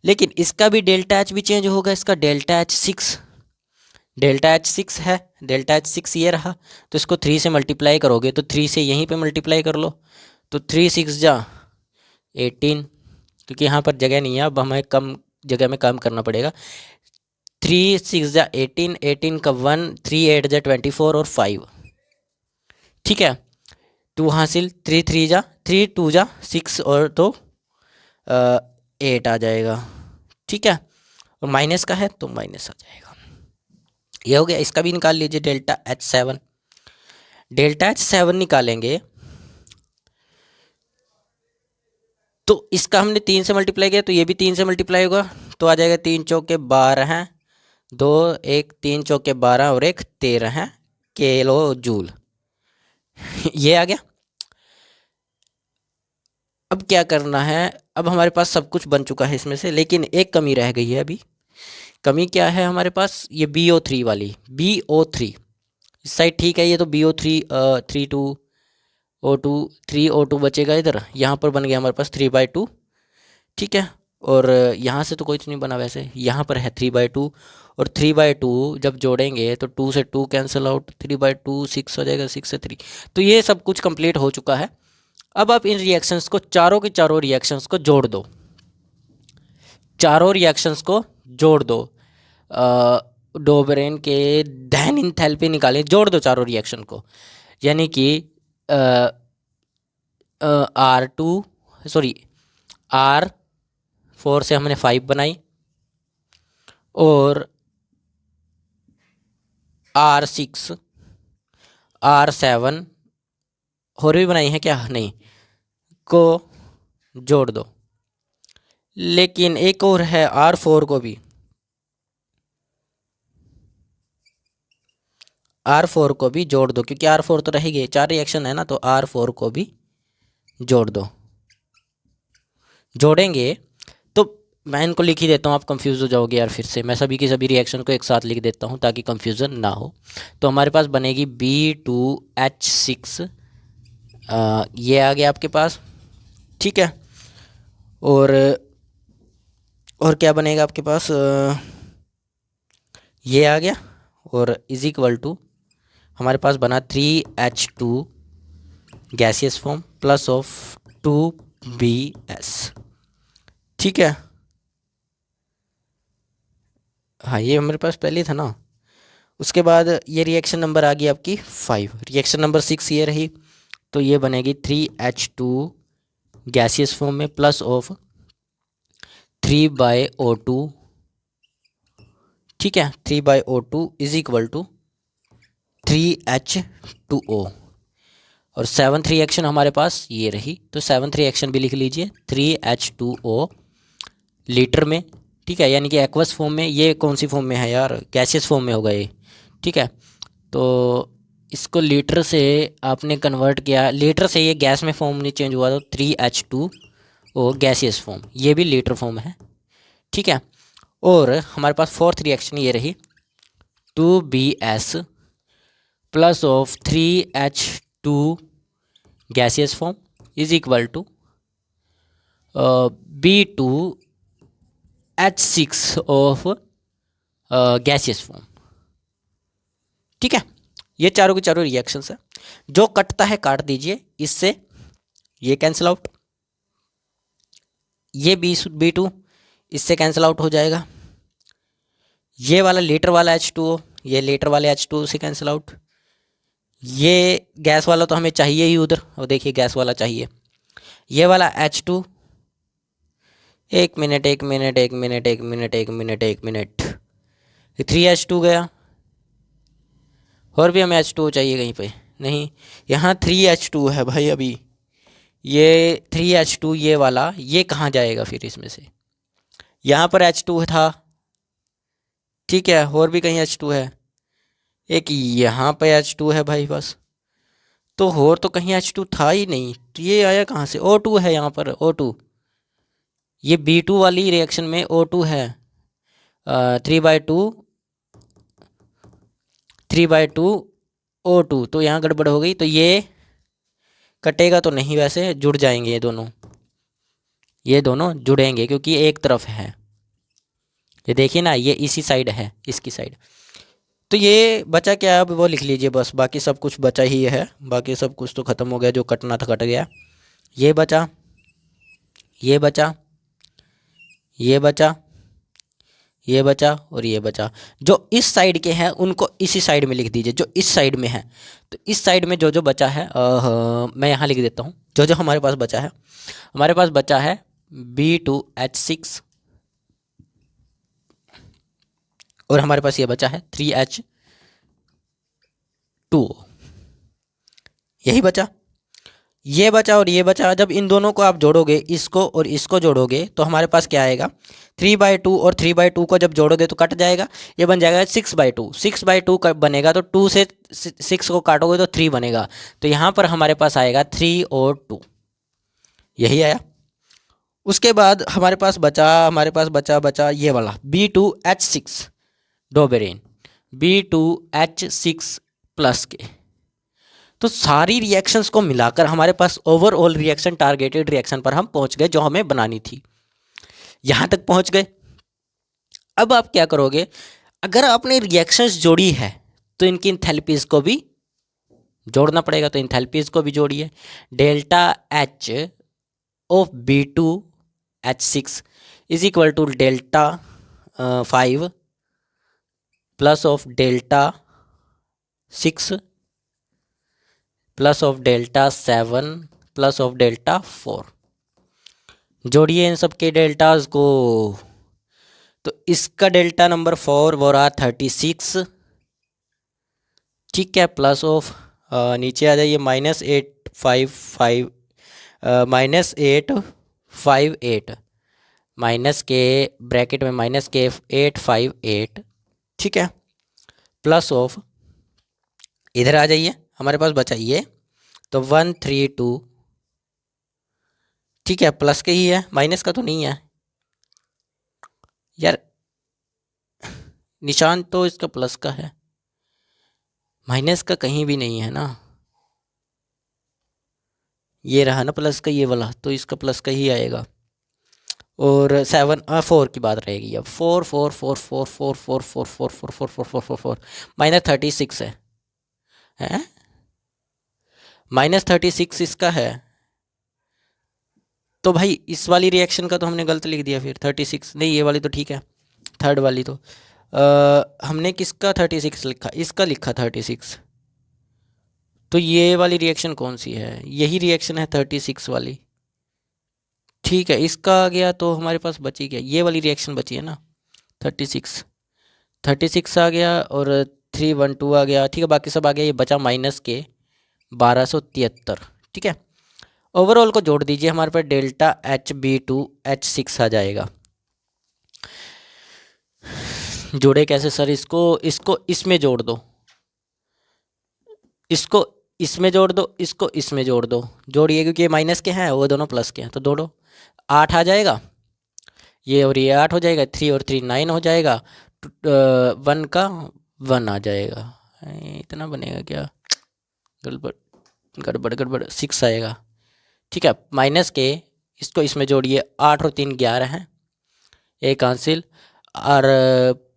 लेकिन इसका भी डेल्टा एच भी चेंज होगा, इसका डेल्टा एच 6 है, डेल्टा एच 6 ये रहा। तो इसको 3 से मल्टीप्लाई करोगे तो 3 से यहीं पे मल्टीप्लाई कर लो, तो 3 6 जा 18, क्योंकि यहाँ पर जगह नहीं है, अब हमें कम जगह में काम करना पड़ेगा। 3 6 जा 18, 18 का 1, 3 8 जा 24 और 5, ठीक है। 2 हासिल, 3 3 जा 3 2 जा 6 और तो 8 आ जाएगा, ठीक है। और माइनस का है तो माइनस आ जाएगा, ये हो गया। इसका भी निकाल लीजिए डेल्टा H7, डेल्टा H7 निकालेंगे तो इसका हमने 3 से मल्टीप्लाई किया, तो ये भी 3 से मल्टीप्लाई होगा, तो आ जाएगा 3 चौके 12 हैं, 2 1 3 चौके 12 और 1 13 हैं किलो जूल। ये आ गया। अब क्या करना है, अब हमारे पास सब कुछ बन चुका है इसमें से, लेकिन एक कमी रह गई है अभी। कमी क्या है हमारे पास, ये BO3 वाली, BO3 इस साइड ठीक है, ये तो BO3 3 2 O2 3 O2 बचेगा इधर, यहाँ पर बन गया हमारे पास 3/2, ठीक है। और यहाँ से तो कुछ नहीं बना वैसे, यहाँ पर है 3/2, और 3/2 जब जोड़ेंगे तो 2 से 2 कैंसिल आउट, 3/2 6 हो जाएगा, 6 से 3। तो ये सब कुछ कंप्लीट हो चुका है। अब आप इन रिएक्शंस को, चारों की चारों रिएक्शंस को जोड़ दो, चारों रिएक्शंस को जोड़ दो। डोबरेन के दहन इंथैल्पी निकालें, जोड़ दो चारों रिएक्शन को, यानी कि R2 सॉरी R4 से हमने 5 बनाई, और R6 R7 और भी बनाई है क्या, नहीं, को जोड़ दो। लेकिन एक और है, R4 को भी, R4 को भी जोड़ दो, क्योंकि R4 तो रहेगी, 4 रिएक्शन है ना, तो R4 को भी जोड़ दो। जोड़ेंगे तो मैं इनको लिख ही देता हूँ, आप कंफ्यूज हो जाओगे यार फिर से। मैं सभी की सभी रिएक्शन को एक साथ लिख देता हूँ ताकि कंफ्यूजन ना हो। तो हमारे पास बनेगी B2H6, ये आ गया आपके पास, ठीक है। और क्या बनेगा आपके पास, ये आ गया, और इज इक्वल टू हमारे पास बना 3H2 gaseous form plus of 2BS, ठीक है। हाँ, ये हमारे पास पहले था ना। उसके बाद ये रिएक्शन नंबर आ गई आपकी 5, रिएक्शन नंबर 6 ये रही, तो ये बनेगी 3H2 गैसियस फॉर्म में प्लस ऑफ 3/O2, ठीक है। 3/O2 is equal to 3H2O। और 7th रिएक्शन हमारे पास ये रही, तो 7th रिएक्शन भी लिख लीजिए, 3H2O लीटर में, ठीक है, यानी कि एक्वस फॉर्म में। ये कौन सी फॉर्म में है यार, गैसियस फॉर्म में होगा ये, ठीक है। तो इसको लीटर से आपने कन्वर्ट किया, लीटर से ये गैस में फॉर्म नहीं चेंज हुआ, तो 3H2O गैसियस फॉर्म, ये भी लीटर फॉर्म है, ठीक है। और हमारे पास 4th रिएक्शन ये रही, 2BS plus of 3H2 gaseous form is equal to B2H6 of gaseous form, ठीक है। ये चारों के चारों रिएक्शंस है। जो कटता है काट दीजिए, इससे ये कैंसिल आउट, ये B2 इससे कैंसिल आउट हो जाएगा। ये वाला लीटर वाला H2O, ये लीटर वाले H2O से कैंसिल आउट। ये गैस वाला तो हमें चाहिए ही उधर, और देखिए गैस वाला चाहिए। ये वाला H2, एक मिनट एक मिनट एक मिनट एक मिनट एक मिनट एक मिनट, 3H2 गया, और भी हमें H2O चाहिए कहीं पे, नहीं, यहाँ 3H2 है भाई अभी। ये 3H2 ये वाला, ये कहाँ जाएगा फिर इसमें से, यहाँ पर H2 था, ठीक है, और भी कहीं H2 है, एक यहाँ पे H2 है भाई बस, तो और तो कहीं H2 था ही नहीं, तो ये आया कहाँ से, O2 है यहाँ पर, O2, ये B2 वाली रिएक्शन में O2 है, 3/2 O2, तो यहाँ गड़बड़ हो गई, तो ये कटेगा तो नहीं, वैसे जुड़ जाएंगे ये दोनों जुड़ेंगे क्योंकि एक तरफ है, ये देखिए ना, ये इसी साइड है, इसकी साइड। तो ये बचा क्या, अब वो लिख लीजिए बस, बाकी सब कुछ बचा ही है, बाकी सब कुछ तो ख़त्म हो गया, जो कटना था कट गया। ये बचा, ये बचा, ये बचा, ये बचा, और ये बचा। जो इस साइड के हैं उनको इसी साइड में लिख दीजिए, जो इस साइड में है। तो इस साइड में जो जो बचा है, मैं यहाँ लिख देता हूँ, जो जो हमारे पास बचा है, हमारे पास बचा है B2H6, और हमारे पास ये बचा है 3H2O, यही बचा, ये बचा और ये बचा। जब इन दोनों को आप जोड़ोगे, इसको और इसको जोड़ोगे, तो हमारे पास क्या आएगा, 3/2 और 3/2 को जब जोड़ोगे तो कट जाएगा, ये बन जाएगा 6/2। 6/2 का बनेगा, तो 2 से 6 को काटोगे तो 3 बनेगा, तो यहाँ पर हमारे पास आएगा 3 और 2, यही आया। उसके बाद हमारे पास बचा ये वाला B2H6 डोबेरेन, B2H6 प्लस के। तो सारी रिएक्शंस को मिलाकर हमारे पास ओवरऑल रिएक्शन टारगेटेड रिएक्शन पर हम पहुंच गए जो हमें बनानी थी। यहां तक पहुंच गए। अब आप क्या करोगे, अगर आपने रिएक्शंस जोड़ी है तो इनकी इंथैल्पीज को भी जोड़ना पड़ेगा। तो इंथैल्पीज को भी जोड़िए। Delta H of B2H6 is equal to delta 5 plus of delta 6 plus of delta 7 plus of delta 4। जोड़िए इन सब के डेल्टाज को। तो इसका डेल्टा नंबर 4 वो रहा 36, ठीक है, प्लस ऑफ नीचे आ जाइए -858 माइनस के ब्रैकेट में -858, ठीक है, प्लस ऑफ इधर आ जाइए, हमारे पास बचा ये तो 132, ठीक है, प्लस के ही है, माइनस का तो नहीं है यार, निशान तो इसका प्लस का है, माइनस का कहीं भी नहीं है ना। ये रहा ना प्लस का ये वाला, तो इसका प्लस का ही आएगा। और 4 की बात रहेगी अब। 4 4 4 4 4 4 4 4 4 4 4 4 4 4 -36 है, हैं? -36 इसका है। तो भाई इस वाली रिएक्शन का तो हमने गलत लिख दिया फिर। 36 नहीं, ये वाली तो ठीक है, थर्ड वाली तो हमने किसका 36 लिखा, इसका लिखा 36। तो ये वाली रिएक्शन कौन सी है, यही रिएक्शन है 36 वाली, ठीक है। इसका आ गया तो हमारे पास बची क्या, ये वाली रिएक्शन बची है ना, 36 आ गया और 312 आ गया, ठीक है, बाकी सब आ गया। ये बचा माइनस के 1273, ठीक है। ओवरऑल को जोड़ दीजिए, हमारे पास डेल्टा HB2H6 आ जाएगा। जोड़े कैसे सर, इसको इसमें जोड़ दो, इसको इसमें जोड़ दो, इसको इसमें जोड़ दो। जोड़िए क्योंकि ये माइनस के हैं, वो दोनों प्लस के हैं, तो जोड़ो, 8 आ जाएगा, ये और ये 8 हो जाएगा, 3 और 3 9 हो जाएगा, 1 का 1 आ जाएगा। इतना बनेगा क्या, गड़बड़ गड़बड़ गड़बड़, 6 आएगा, ठीक है। माइनस के इसको इसमें जोड़िए, 8 और 3 11 हैं, एक हासिल, और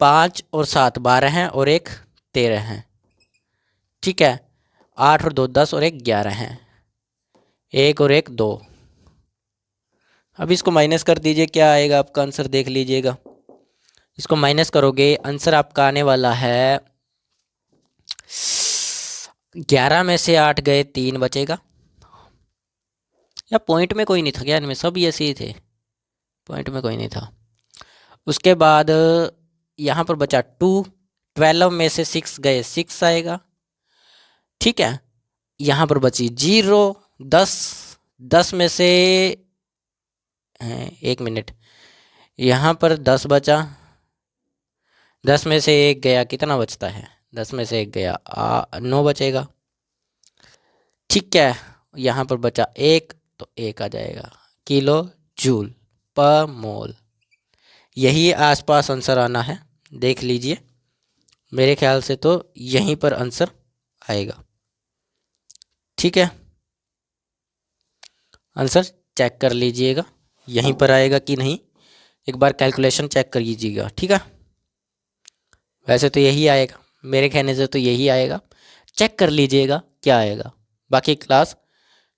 5 और 7 12 हैं, और एक 13 हैं, ठीक है। 8 और 2 10 और एक 11 हैं, एक और एक 2। अब इसको माइनस कर दीजिए, क्या आएगा आपका आंसर देख लीजिएगा। इसको माइनस करोगे, आंसर आपका आने वाला है 11 में से 8 गए, 3 बचेगा। या पॉइंट में कोई नहीं था क्या इनमें, सब ऐसे ही थे, पॉइंट में कोई नहीं था। उसके बाद यहाँ पर बचा 2, 12 में से 6 गए, 6 आएगा, ठीक है। यहाँ पर बची 0, 10 में से 1 मिनट, यहाँ पर 10 बचा, 10 में से 1 गया, कितना बचता है, 10 में से 1 गया 9 बचेगा, ठीक है। यहाँ पर बचा 1, तो 1 आ जाएगा, किलो जूल पर मोल। यही आसपास आंसर आना है, देख लीजिए, मेरे ख्याल से तो यहीं पर आंसर आएगा, ठीक है। आंसर चेक कर लीजिएगा, यहीं पर आएगा कि नहीं, एक बार कैलकुलेशन चेक कर लीजिएगा, ठीक है। वैसे तो यही आएगा, मेरे कहने से तो यही आएगा, चेक कर लीजिएगा क्या आएगा। बाकी क्लास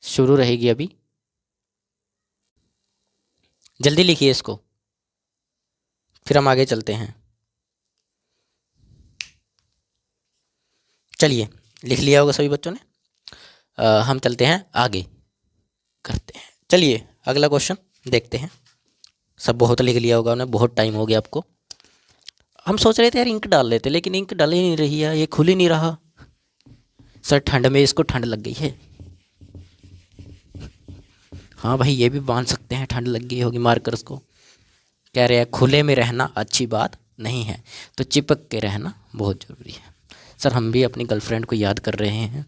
शुरू रहेगी अभी, जल्दी लिखिए इसको, फिर हम आगे चलते हैं। चलिए, लिख लिया होगा सभी बच्चों ने, हम चलते हैं आगे करते हैं। चलिए अगला क्वेश्चन देखते हैं। सब बहुत लिख लिया होगा उन्हें, बहुत टाइम हो गया आपको। हम सोच रहे थे यार इंक डाल लेते, लेकिन इंक डाल ही नहीं रही है, ये खुल ही नहीं रहा। सर ठंड में इसको ठंड लग गई है। हाँ भाई, ये भी बांध सकते हैं, ठंड लग गई होगी मार्कर्स को। कह रहे हैं खुले में रहना अच्छी बात नहीं है, तो चिपक के रहना बहुत ज़रूरी है। सर हम भी अपनी गर्लफ्रेंड को याद कर रहे हैं,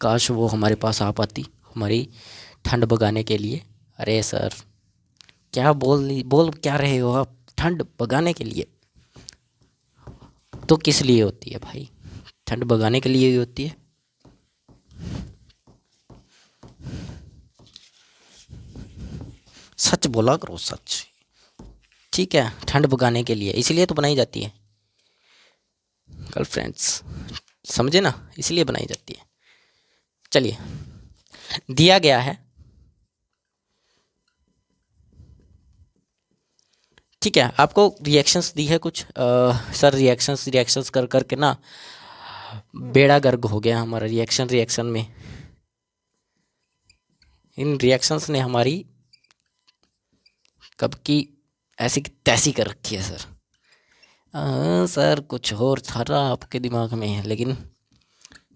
काश वो हमारे पास आ पाती हमारी ठंड भगाने के लिए। अरे सर, क्या बोल क्या रहे हो आप? ठंड भगाने के लिए? तो किस लिए होती है भाई? ठंड भगाने के लिए ही होती है। सच बोला करो, सच। ठीक है, ठंड भगाने के लिए इसलिए तो बनाई जाती है गर्लफ्रेंड्स, समझे ना, इसलिए बनाई जाती है। चलिए, दिया गया है, ठीक है, आपको रिएक्शंस दी है कुछ सर, रिएक्शंस रिएक्शंस कर कर के ना बेड़ा गर्क हो गया हमारा। रिएक्शन रिएक्शन में इन रिएक्शंस ने हमारी कब की ऐसी की तैसी कर रखी है सर। सर कुछ और था ना आपके दिमाग में, लेकिन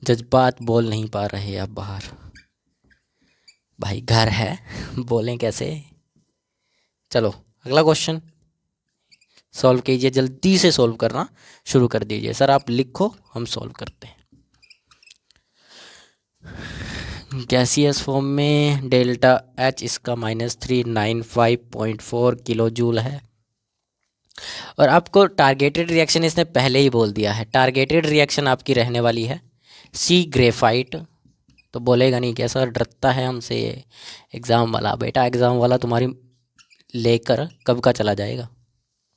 जज्बात बोल नहीं पा रहे आप बाहर। भाई घर है, बोलें कैसे? चलो अगला क्वेश्चन सॉल्व कीजिए, जल्दी से सॉल्व करना शुरू कर दीजिए। सर आप लिखो, हम सॉल्व करते हैं। गैसियस फॉर्म में डेल्टा एच इसका -395.4 किलो जूल है। और आपको टारगेटेड रिएक्शन इसने पहले ही बोल दिया है। टारगेटेड रिएक्शन आपकी रहने वाली है सी ग्रेफाइट। तो बोलेगा नहीं क्या सर, डरता है हमसे ये एग्ज़ाम वाला? बेटा एग्ज़ाम वाला तुम्हारी लेकर कब का चला जाएगा,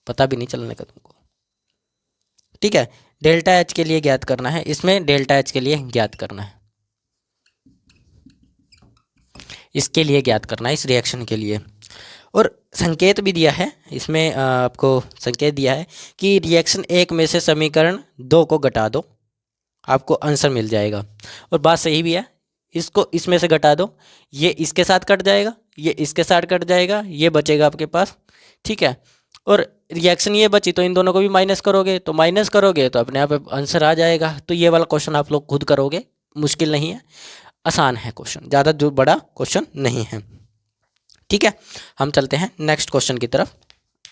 पता भी नहीं चलने का तुमको। ठीक है, डेल्टा एच के लिए ज्ञात करना है, इसमें डेल्टा एच के लिए ज्ञात करना है, इसके लिए ज्ञात करना है, इस रिएक्शन के लिए। और संकेत भी दिया है इसमें, आपको संकेत दिया है कि रिएक्शन 1 में से समीकरण 2 को घटा दो, आपको आंसर मिल जाएगा। और बात सही भी है, इसको इसमें से घटा दो, ये इसके साथ कट जाएगा, ये इसके साथ कट जाएगा, ये बचेगा आपके पास। ठीक है, और रिएक्शन ये बची तो इन दोनों को भी माइनस करोगे, तो माइनस करोगे तो अपने आप आंसर आ जाएगा। तो ये वाला क्वेश्चन आप लोग खुद करोगे, मुश्किल नहीं है, आसान है क्वेश्चन, ज़्यादा जो बड़ा क्वेश्चन नहीं है। ठीक है, हम चलते हैं नेक्स्ट क्वेश्चन की तरफ,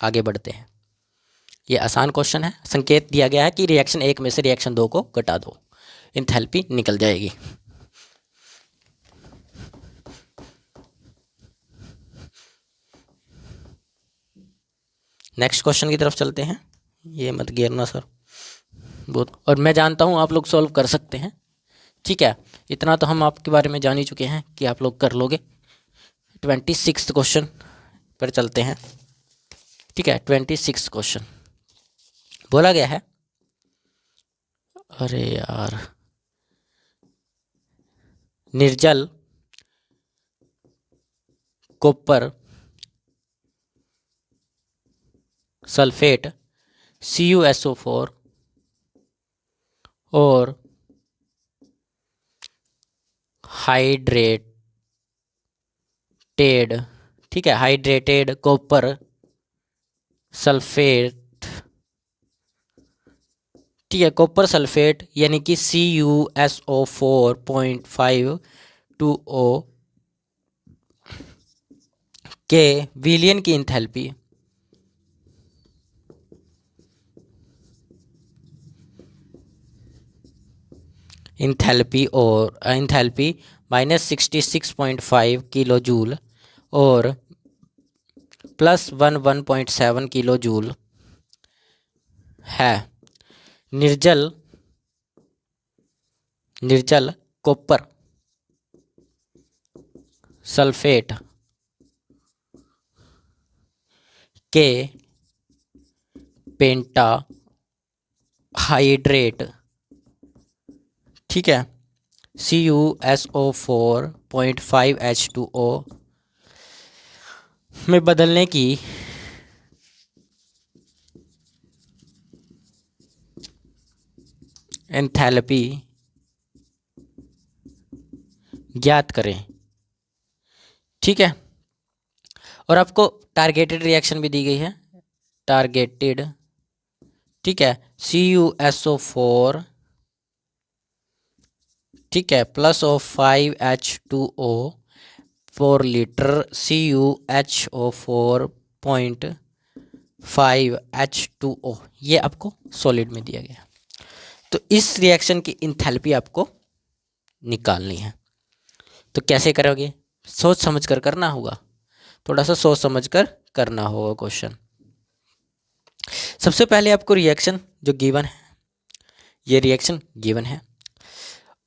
आगे बढ़ते हैं। ये आसान क्वेश्चन है, संकेत दिया गया है कि रिएक्शन 1 में से रिएक्शन 2 को घटा दो, एंथैल्पी निकल जाएगी। नेक्स्ट क्वेश्चन की तरफ चलते हैं। ये मत गिरना सर बहुत, और मैं जानता हूँ आप लोग सॉल्व कर सकते हैं। ठीक है, इतना तो हम आपके बारे में जान ही चुके हैं कि आप लोग कर लोगे। 26 क्वेश्चन पर चलते हैं। ठीक है, 26 क्वेश्चन बोला गया है। अरे यार, निर्जल कॉपर सल्फेट CuSO4 और हाइड्रेटेड, ठीक है, हाइड्रेटेड कॉपर सल्फेट, ठीक है, कॉपर सल्फेट यानी कि CuSO4.52O के विलयन की इंथैल्पी और इंथैल्पी -66.5 किलो जूल और +11.7 किलो जूल है। निर्जल कॉपर सल्फेट के पेंटा हाइड्रेट, ठीक है, CuSO4.5H2O में बदलने की एंथैल्पी ज्ञात करें। ठीक है, और आपको टारगेटेड रिएक्शन भी दी गई है, टारगेटेड, ठीक है, CuSO4, ठीक है, +5H2O पर लीटर CuHO4.5H2O, ये आपको सॉलिड में दिया गया। तो इस रिएक्शन की इंथैल्पी आपको निकालनी है। तो कैसे करोगे? सोच समझ कर करना होगा। थोड़ा सा सोच समझ कर करना होगा क्वेश्चन। सबसे पहले आपको रिएक्शन जो गिवन है, ये रिएक्शन गिवन है।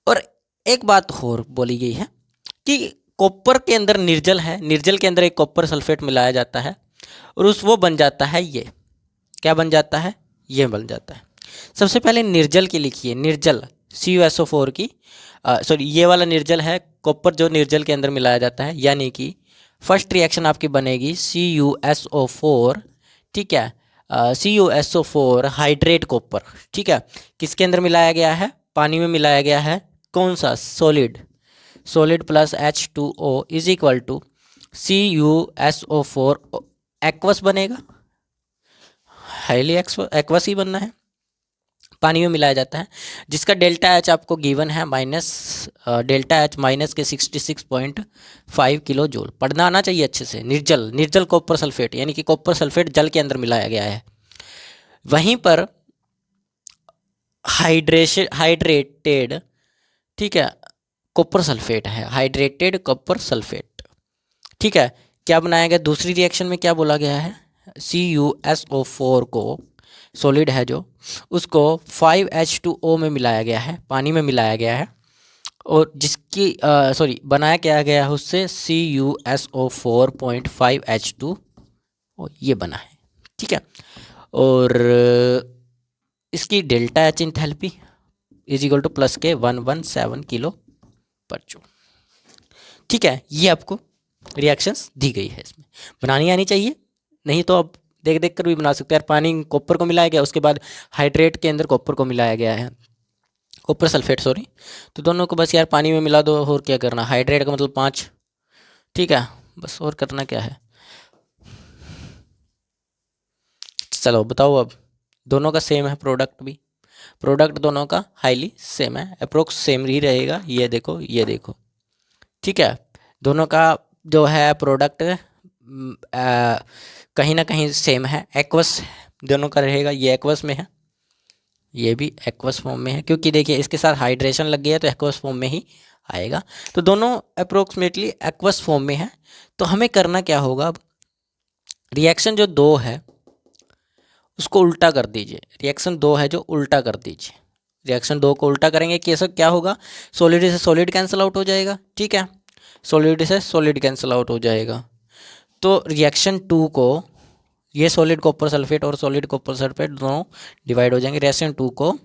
और एक बात और बोली गई है कि कॉपर के अंदर निर्जल है, निर्जल के अंदर एक कॉपर सल्फेट मिलाया जाता है और वो बन जाता है, ये क्या बन जाता है, ये बन जाता है। सबसे पहले निर्जल की लिखिए, निर्जल CuSO4 की सॉरी ये वाला निर्जल है, कॉपर जो निर्जल के अंदर मिलाया जाता है, यानी कि फर्स्ट रिएक्शन आपकी बनेगी CuSO4, ठीक है, CuSO4 हाइड्रेट कॉपर, ठीक है, किसके अंदर मिलाया गया है, पानी में मिलाया गया है, कौन सा, solid, solid plus H2O is equal to CuSO4 aqueous बनेगा, हाईली एक्वस ही बनना है, पानी में मिलाया जाता है, जिसका डेल्टा एच आपको गिवन है माइनस, डेल्टा एच माइनस के 66.5 किलो जूल। पढ़ना आना चाहिए अच्छे से। निर्जल, निर्जल कॉपर सल्फेट, यानी कि कॉपर सल्फेट जल के अंदर मिलाया गया है। वहीं पर हाइड्रेटेड, ठीक है, कॉपर सल्फेट है, हाइड्रेटेड कॉपर सल्फेट, ठीक है, क्या बनाया गया, दूसरी रिएक्शन में क्या बोला गया है, CuSO4 को, सॉलिड है जो, उसको 5H2O में मिलाया गया है, पानी में मिलाया गया है, और जिसकी सॉरी बनाया क्या गया है उससे CuSO4.5H2O ये बना है, ठीक है। और इसकी delta H enthalpy is equal two plus के 117 किलो पर जूल, ठीक है। ये आपको रिएक्शंस दी गई है, इसमें बनानी आनी चाहिए, नहीं तो आप देख देख कर भी बना सकते हैं। यार पानी कॉपर को मिलाया गया, उसके बाद हाइड्रेट के अंदर कॉपर को मिलाया गया है, कॉपर सल्फेट सॉरी, तो दोनों को बस यार पानी में मिला दो, और क्या करना, हाइड्रेट का मतलब 5, ठीक है, बस और करना क्या है। चलो बताओ, अब दोनों का सेम है प्रोडक्ट भी, प्रोडक्ट दोनों का हाईली सेम है, अप्रोक्स सेम ही रहेगा, ये देखो ये देखो, ठीक है, दोनों का जो है प्रोडक्ट कहीं ना कहीं सेम है, एक्वस दोनों का रहेगा, ये एक्वस में है, ये भी एक्वस फॉर्म में है, क्योंकि देखिए इसके साथ हाइड्रेशन लग गया तो एक्वस फॉर्म में ही आएगा, तो दोनों अप्रोक्सीमेटली एक्वस फॉर्म में है। तो हमें करना क्या होगा, अब रिएक्शन जो 2 है उसको उल्टा कर दीजिए, रिएक्शन 2 है जो उल्टा कर दीजिए, रिएक्शन 2 को उल्टा करेंगे कि ऐसा क्या होगा, सॉलिड से सॉलिड कैंसिल आउट हो जाएगा, ठीक है, सॉलिड से सॉलिड कैंसिल आउट हो जाएगा। तो रिएक्शन 2 को, ये सॉलिड कॉपर सल्फेट और सॉलिड कॉपर सल्फेट दोनों डिवाइड हो जाएंगे, रिएक्शन 2 को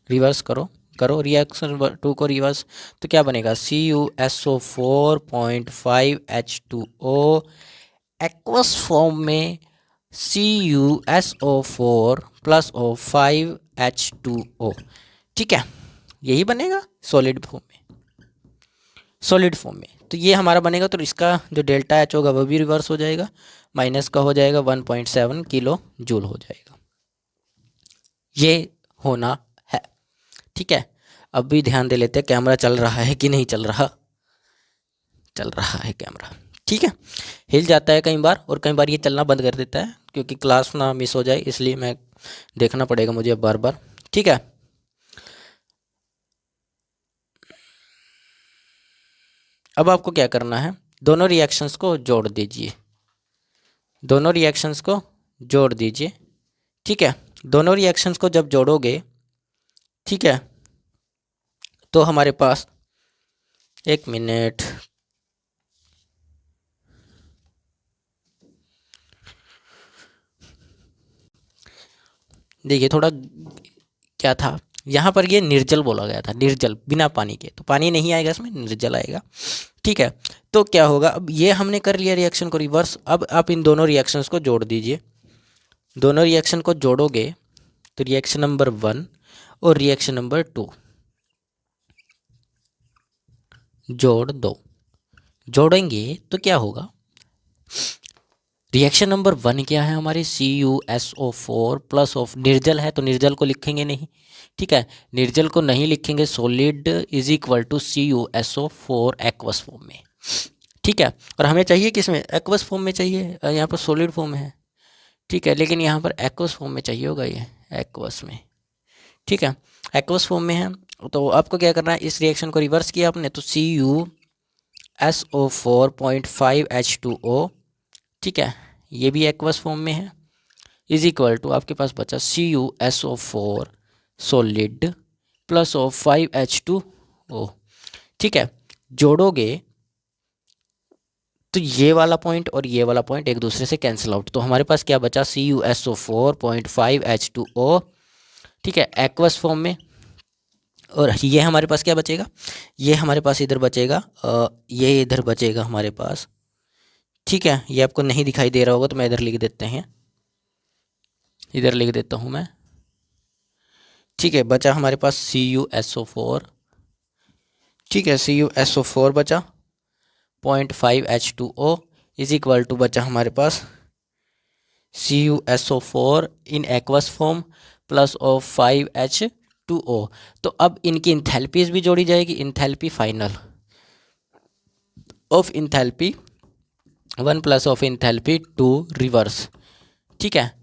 रिवर्स करो, रिएक्शन 2 को रिवर्स, तो क्या बनेगा, CuSO4.5H2O एक्वस फॉर्म में CuSO4 प्लस O5H2O, ठीक है, यही बनेगा सॉलिड फॉर्म में, सॉलिड फॉर्म में। तो ये हमारा बनेगा, तो इसका जो डेल्टा एच होगा वो भी रिवर्स हो जाएगा, माइनस का हो जाएगा 1.7 किलो जूल हो जाएगा, ये होना है, ठीक है। अब भी ध्यान दे लेते हैं कैमरा चल रहा है कि नहीं चल रहा, चल रहा है कैमरा, ठीक है। हिल जाता है कई बार, और कई बार ये चलना बंद कर देता है, क्योंकि क्लास ना मिस हो जाए, इसलिए मैं देखना पड़ेगा मुझे बार बार, ठीक है। अब आपको क्या करना है, दोनों रिएक्शंस को जोड़ दीजिए, दोनों रिएक्शंस को जोड़ दीजिए, ठीक है। दोनों रिएक्शंस को जब जोड़ोगे, ठीक है, तो हमारे पास, एक मिनट, देखिए थोड़ा क्या था यहाँ पर, ये निर्जल बोला गया था, निर्जल बिना पानी के, तो पानी नहीं आएगा इसमें, निर्जल आएगा, ठीक है। तो क्या होगा, अब ये हमने कर लिया रिएक्शन को रिवर्स, अब आप इन दोनों रिएक्शंस को जोड़ दीजिए, दोनों रिएक्शन को जोड़ोगे तो रिएक्शन नंबर 1 और रिएक्शन नंबर 2 जोड़ दो, जोड़ेंगे तो क्या होगा, रिएक्शन नंबर 1 क्या है हमारी, CuSO4 प्लस ऑफ, निर्जल है तो निर्जल को लिखेंगे नहीं, ठीक है, निर्जल को नहीं लिखेंगे, solid is equal to CuSO4 aqueous form में, ठीक है। और हमें चाहिए किसमें, एक्वस फॉर्म में चाहिए, यहाँ पर सॉलिड फॉर्म है, ठीक है, लेकिन यहाँ पर एक्वस फॉर्म में चाहिए होगा, ये एक्वस में, ठीक है, एक्वस फॉर्म में है। तो आपको क्या करना है, इस रिएक्शन को रिवर्स किया आपने तो CuSO4.5H2O, ठीक है, ये भी एक्वस फॉर्म में है, इज इक्वल टू आपके पास बचा CuSO4 solid plus of 5H2O, ठीक है। जोड़ोगे तो ये वाला पॉइंट और ये वाला पॉइंट एक दूसरे से कैंसिल आउट, तो हमारे पास क्या बचा CuSO4.5H2O, ठीक है, एक्वस फॉर्म में। और ये हमारे पास क्या बचेगा, ये हमारे पास इधर बचेगा, ये इधर बचेगा हमारे पास, ठीक है। ये आपको नहीं दिखाई दे रहा होगा तो मैं इधर लिख देते हैं, इधर लिख देता हूँ मैं, ठीक है। बचा हमारे पास CuSO4, ठीक है, CuSO4 बचा 0.5H2O इज इक्वल टू बचा हमारे पास CuSO4 in aqueous form plus of 5H2O। तो अब इनकी इंथैल्पीज भी जोड़ी जाएगी, enthalpy final of enthalpy 1 plus of enthalpy 2 reverse, ठीक है।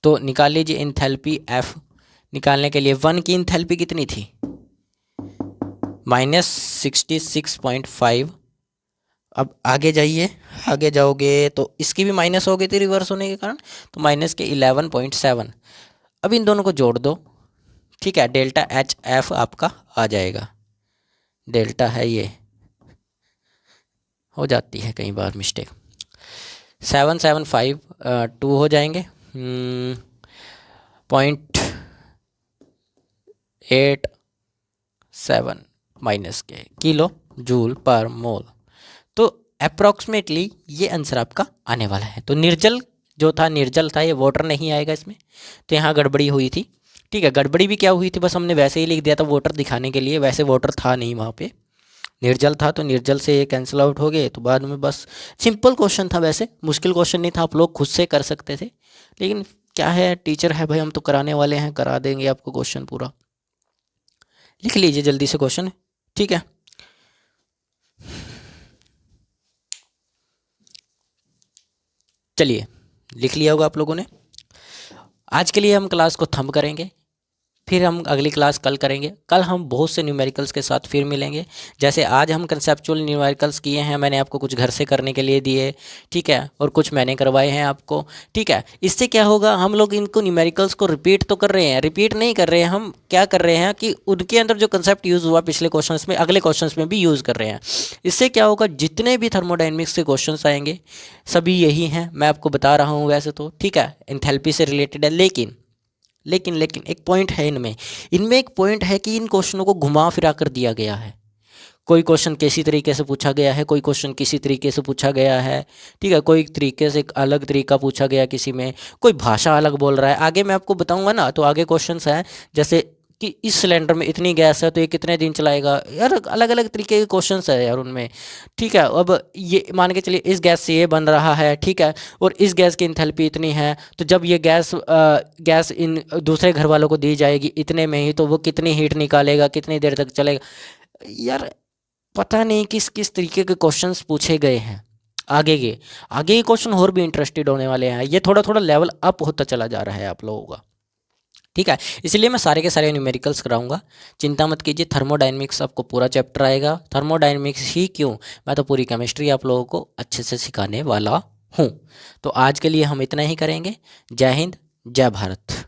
तो निकाल लीजिए इंथैल्पी F। निकालने के लिए 1 की इंथैल्पी कितनी थी, -66.5। अब आगे जाइए, आगे जाओगे तो इसकी भी माइनस हो गई थी रिवर्स होने के कारण, तो माइनस के 11.7। अब इन दोनों को जोड़ दो, ठीक है, डेल्टा HF आपका आ जाएगा। डेल्टा है ये, हो जाती है कई बार मिस्टेक, 775 हो जाएंगे 0.87 माइनस के किलो जूल पर मोल। तो अप्रॉक्सीमेटली ये आंसर आपका आने वाला है। तो निर्जल जो था, निर्जल था, ये वाटर नहीं आएगा इसमें, तो यहाँ गड़बड़ी हुई थी, ठीक है। गड़बड़ी भी क्या हुई थी, बस हमने वैसे ही लिख दिया था वाटर दिखाने के लिए, वैसे वाटर था नहीं वहाँ पे, निर्जल था, तो निर्जल से ये कैंसिल आउट हो गए। तो बाद में बस सिंपल क्वेश्चन था, वैसे मुश्किल क्वेश्चन नहीं था, आप लोग खुद से कर सकते थे, लेकिन क्या है, टीचर है भाई, हम तो कराने वाले हैं, करा देंगे आपको क्वेश्चन पूरा। लिख लीजिए जल्दी से क्वेश्चन, ठीक है। चलिए, लिख लिया होगा आप लोगों ने। आज के लिए हम क्लास को थंब करेंगे, फिर हम अगली क्लास कल करेंगे। कल हम बहुत से न्यूमेरिकल्स के साथ फिर मिलेंगे। जैसे आज हम कंसेप्चुअल न्यूमेरिकल्स किए हैं, मैंने आपको कुछ घर से करने के लिए दिए, ठीक है, और कुछ मैंने करवाए हैं आपको, ठीक है। इससे क्या होगा, हम लोग इनको न्यूमेरिकल्स को रिपीट तो कर रहे हैं, रिपीट नहीं कर रहे हैं, हम क्या कर रहे हैं कि उनके अंदर जो कंसेप्ट यूज़ हुआ पिछले क्वेश्चंस में, अगले क्वेश्चंस में भी यूज़ कर रहे हैं। इससे क्या होगा, जितने भी थर्मोडायनेमिक्स के क्वेश्चंस आएंगे सभी यही हैं, मैं आपको बता रहा हूँ वैसे तो, ठीक है, एंथैल्पी से रिलेटेड है। लेकिन एक पॉइंट है इनमें, एक पॉइंट है कि इन क्वेश्चनों को घुमा फिरा कर दिया गया है। कोई क्वेश्चन किसी तरीके से पूछा गया है, कोई क्वेश्चन किसी तरीके से पूछा गया है, ठीक है, कोई तरीके से एक अलग तरीका पूछा गया, किसी में कोई भाषा अलग बोल रहा है। आगे मैं आपको बताऊंगा ना, तो आगे क्वेश्चंस हैं जैसे कि इस सिलेंडर में इतनी गैस है तो ये कितने दिन चलाएगा, यार अलग अलग तरीके के क्वेश्चंस है यार उनमें, ठीक है। अब ये मान के चलिए इस गैस से ये बन रहा है, ठीक है, और इस गैस की इंथैल्पी इतनी है, तो जब ये गैस इन दूसरे घर वालों को दी जाएगी इतने में ही, तो वो कितनी हीट निकालेगा, कितनी देर तक चलेगा। यार पता नहीं किस किस तरीके के क्वेश्चंस पूछे गए हैं। आगे के क्वेश्चन और भी इंटरेस्टेड होने वाले हैं। ये थोड़ा थोड़ा लेवल अप होता चला जा रहा है आप लोगों का, ठीक है। इसलिए मैं सारे के सारे न्यूमेरिकल्स कराऊंगा, चिंता मत कीजिए। थर्मोडायनेमिक्स आपको पूरा चैप्टर आएगा, थर्मोडायनेमिक्स ही क्यों, मैं तो पूरी केमिस्ट्री आप लोगों को अच्छे से सिखाने वाला हूँ। तो आज के लिए हम इतना ही करेंगे। जय हिंद, जय भारत।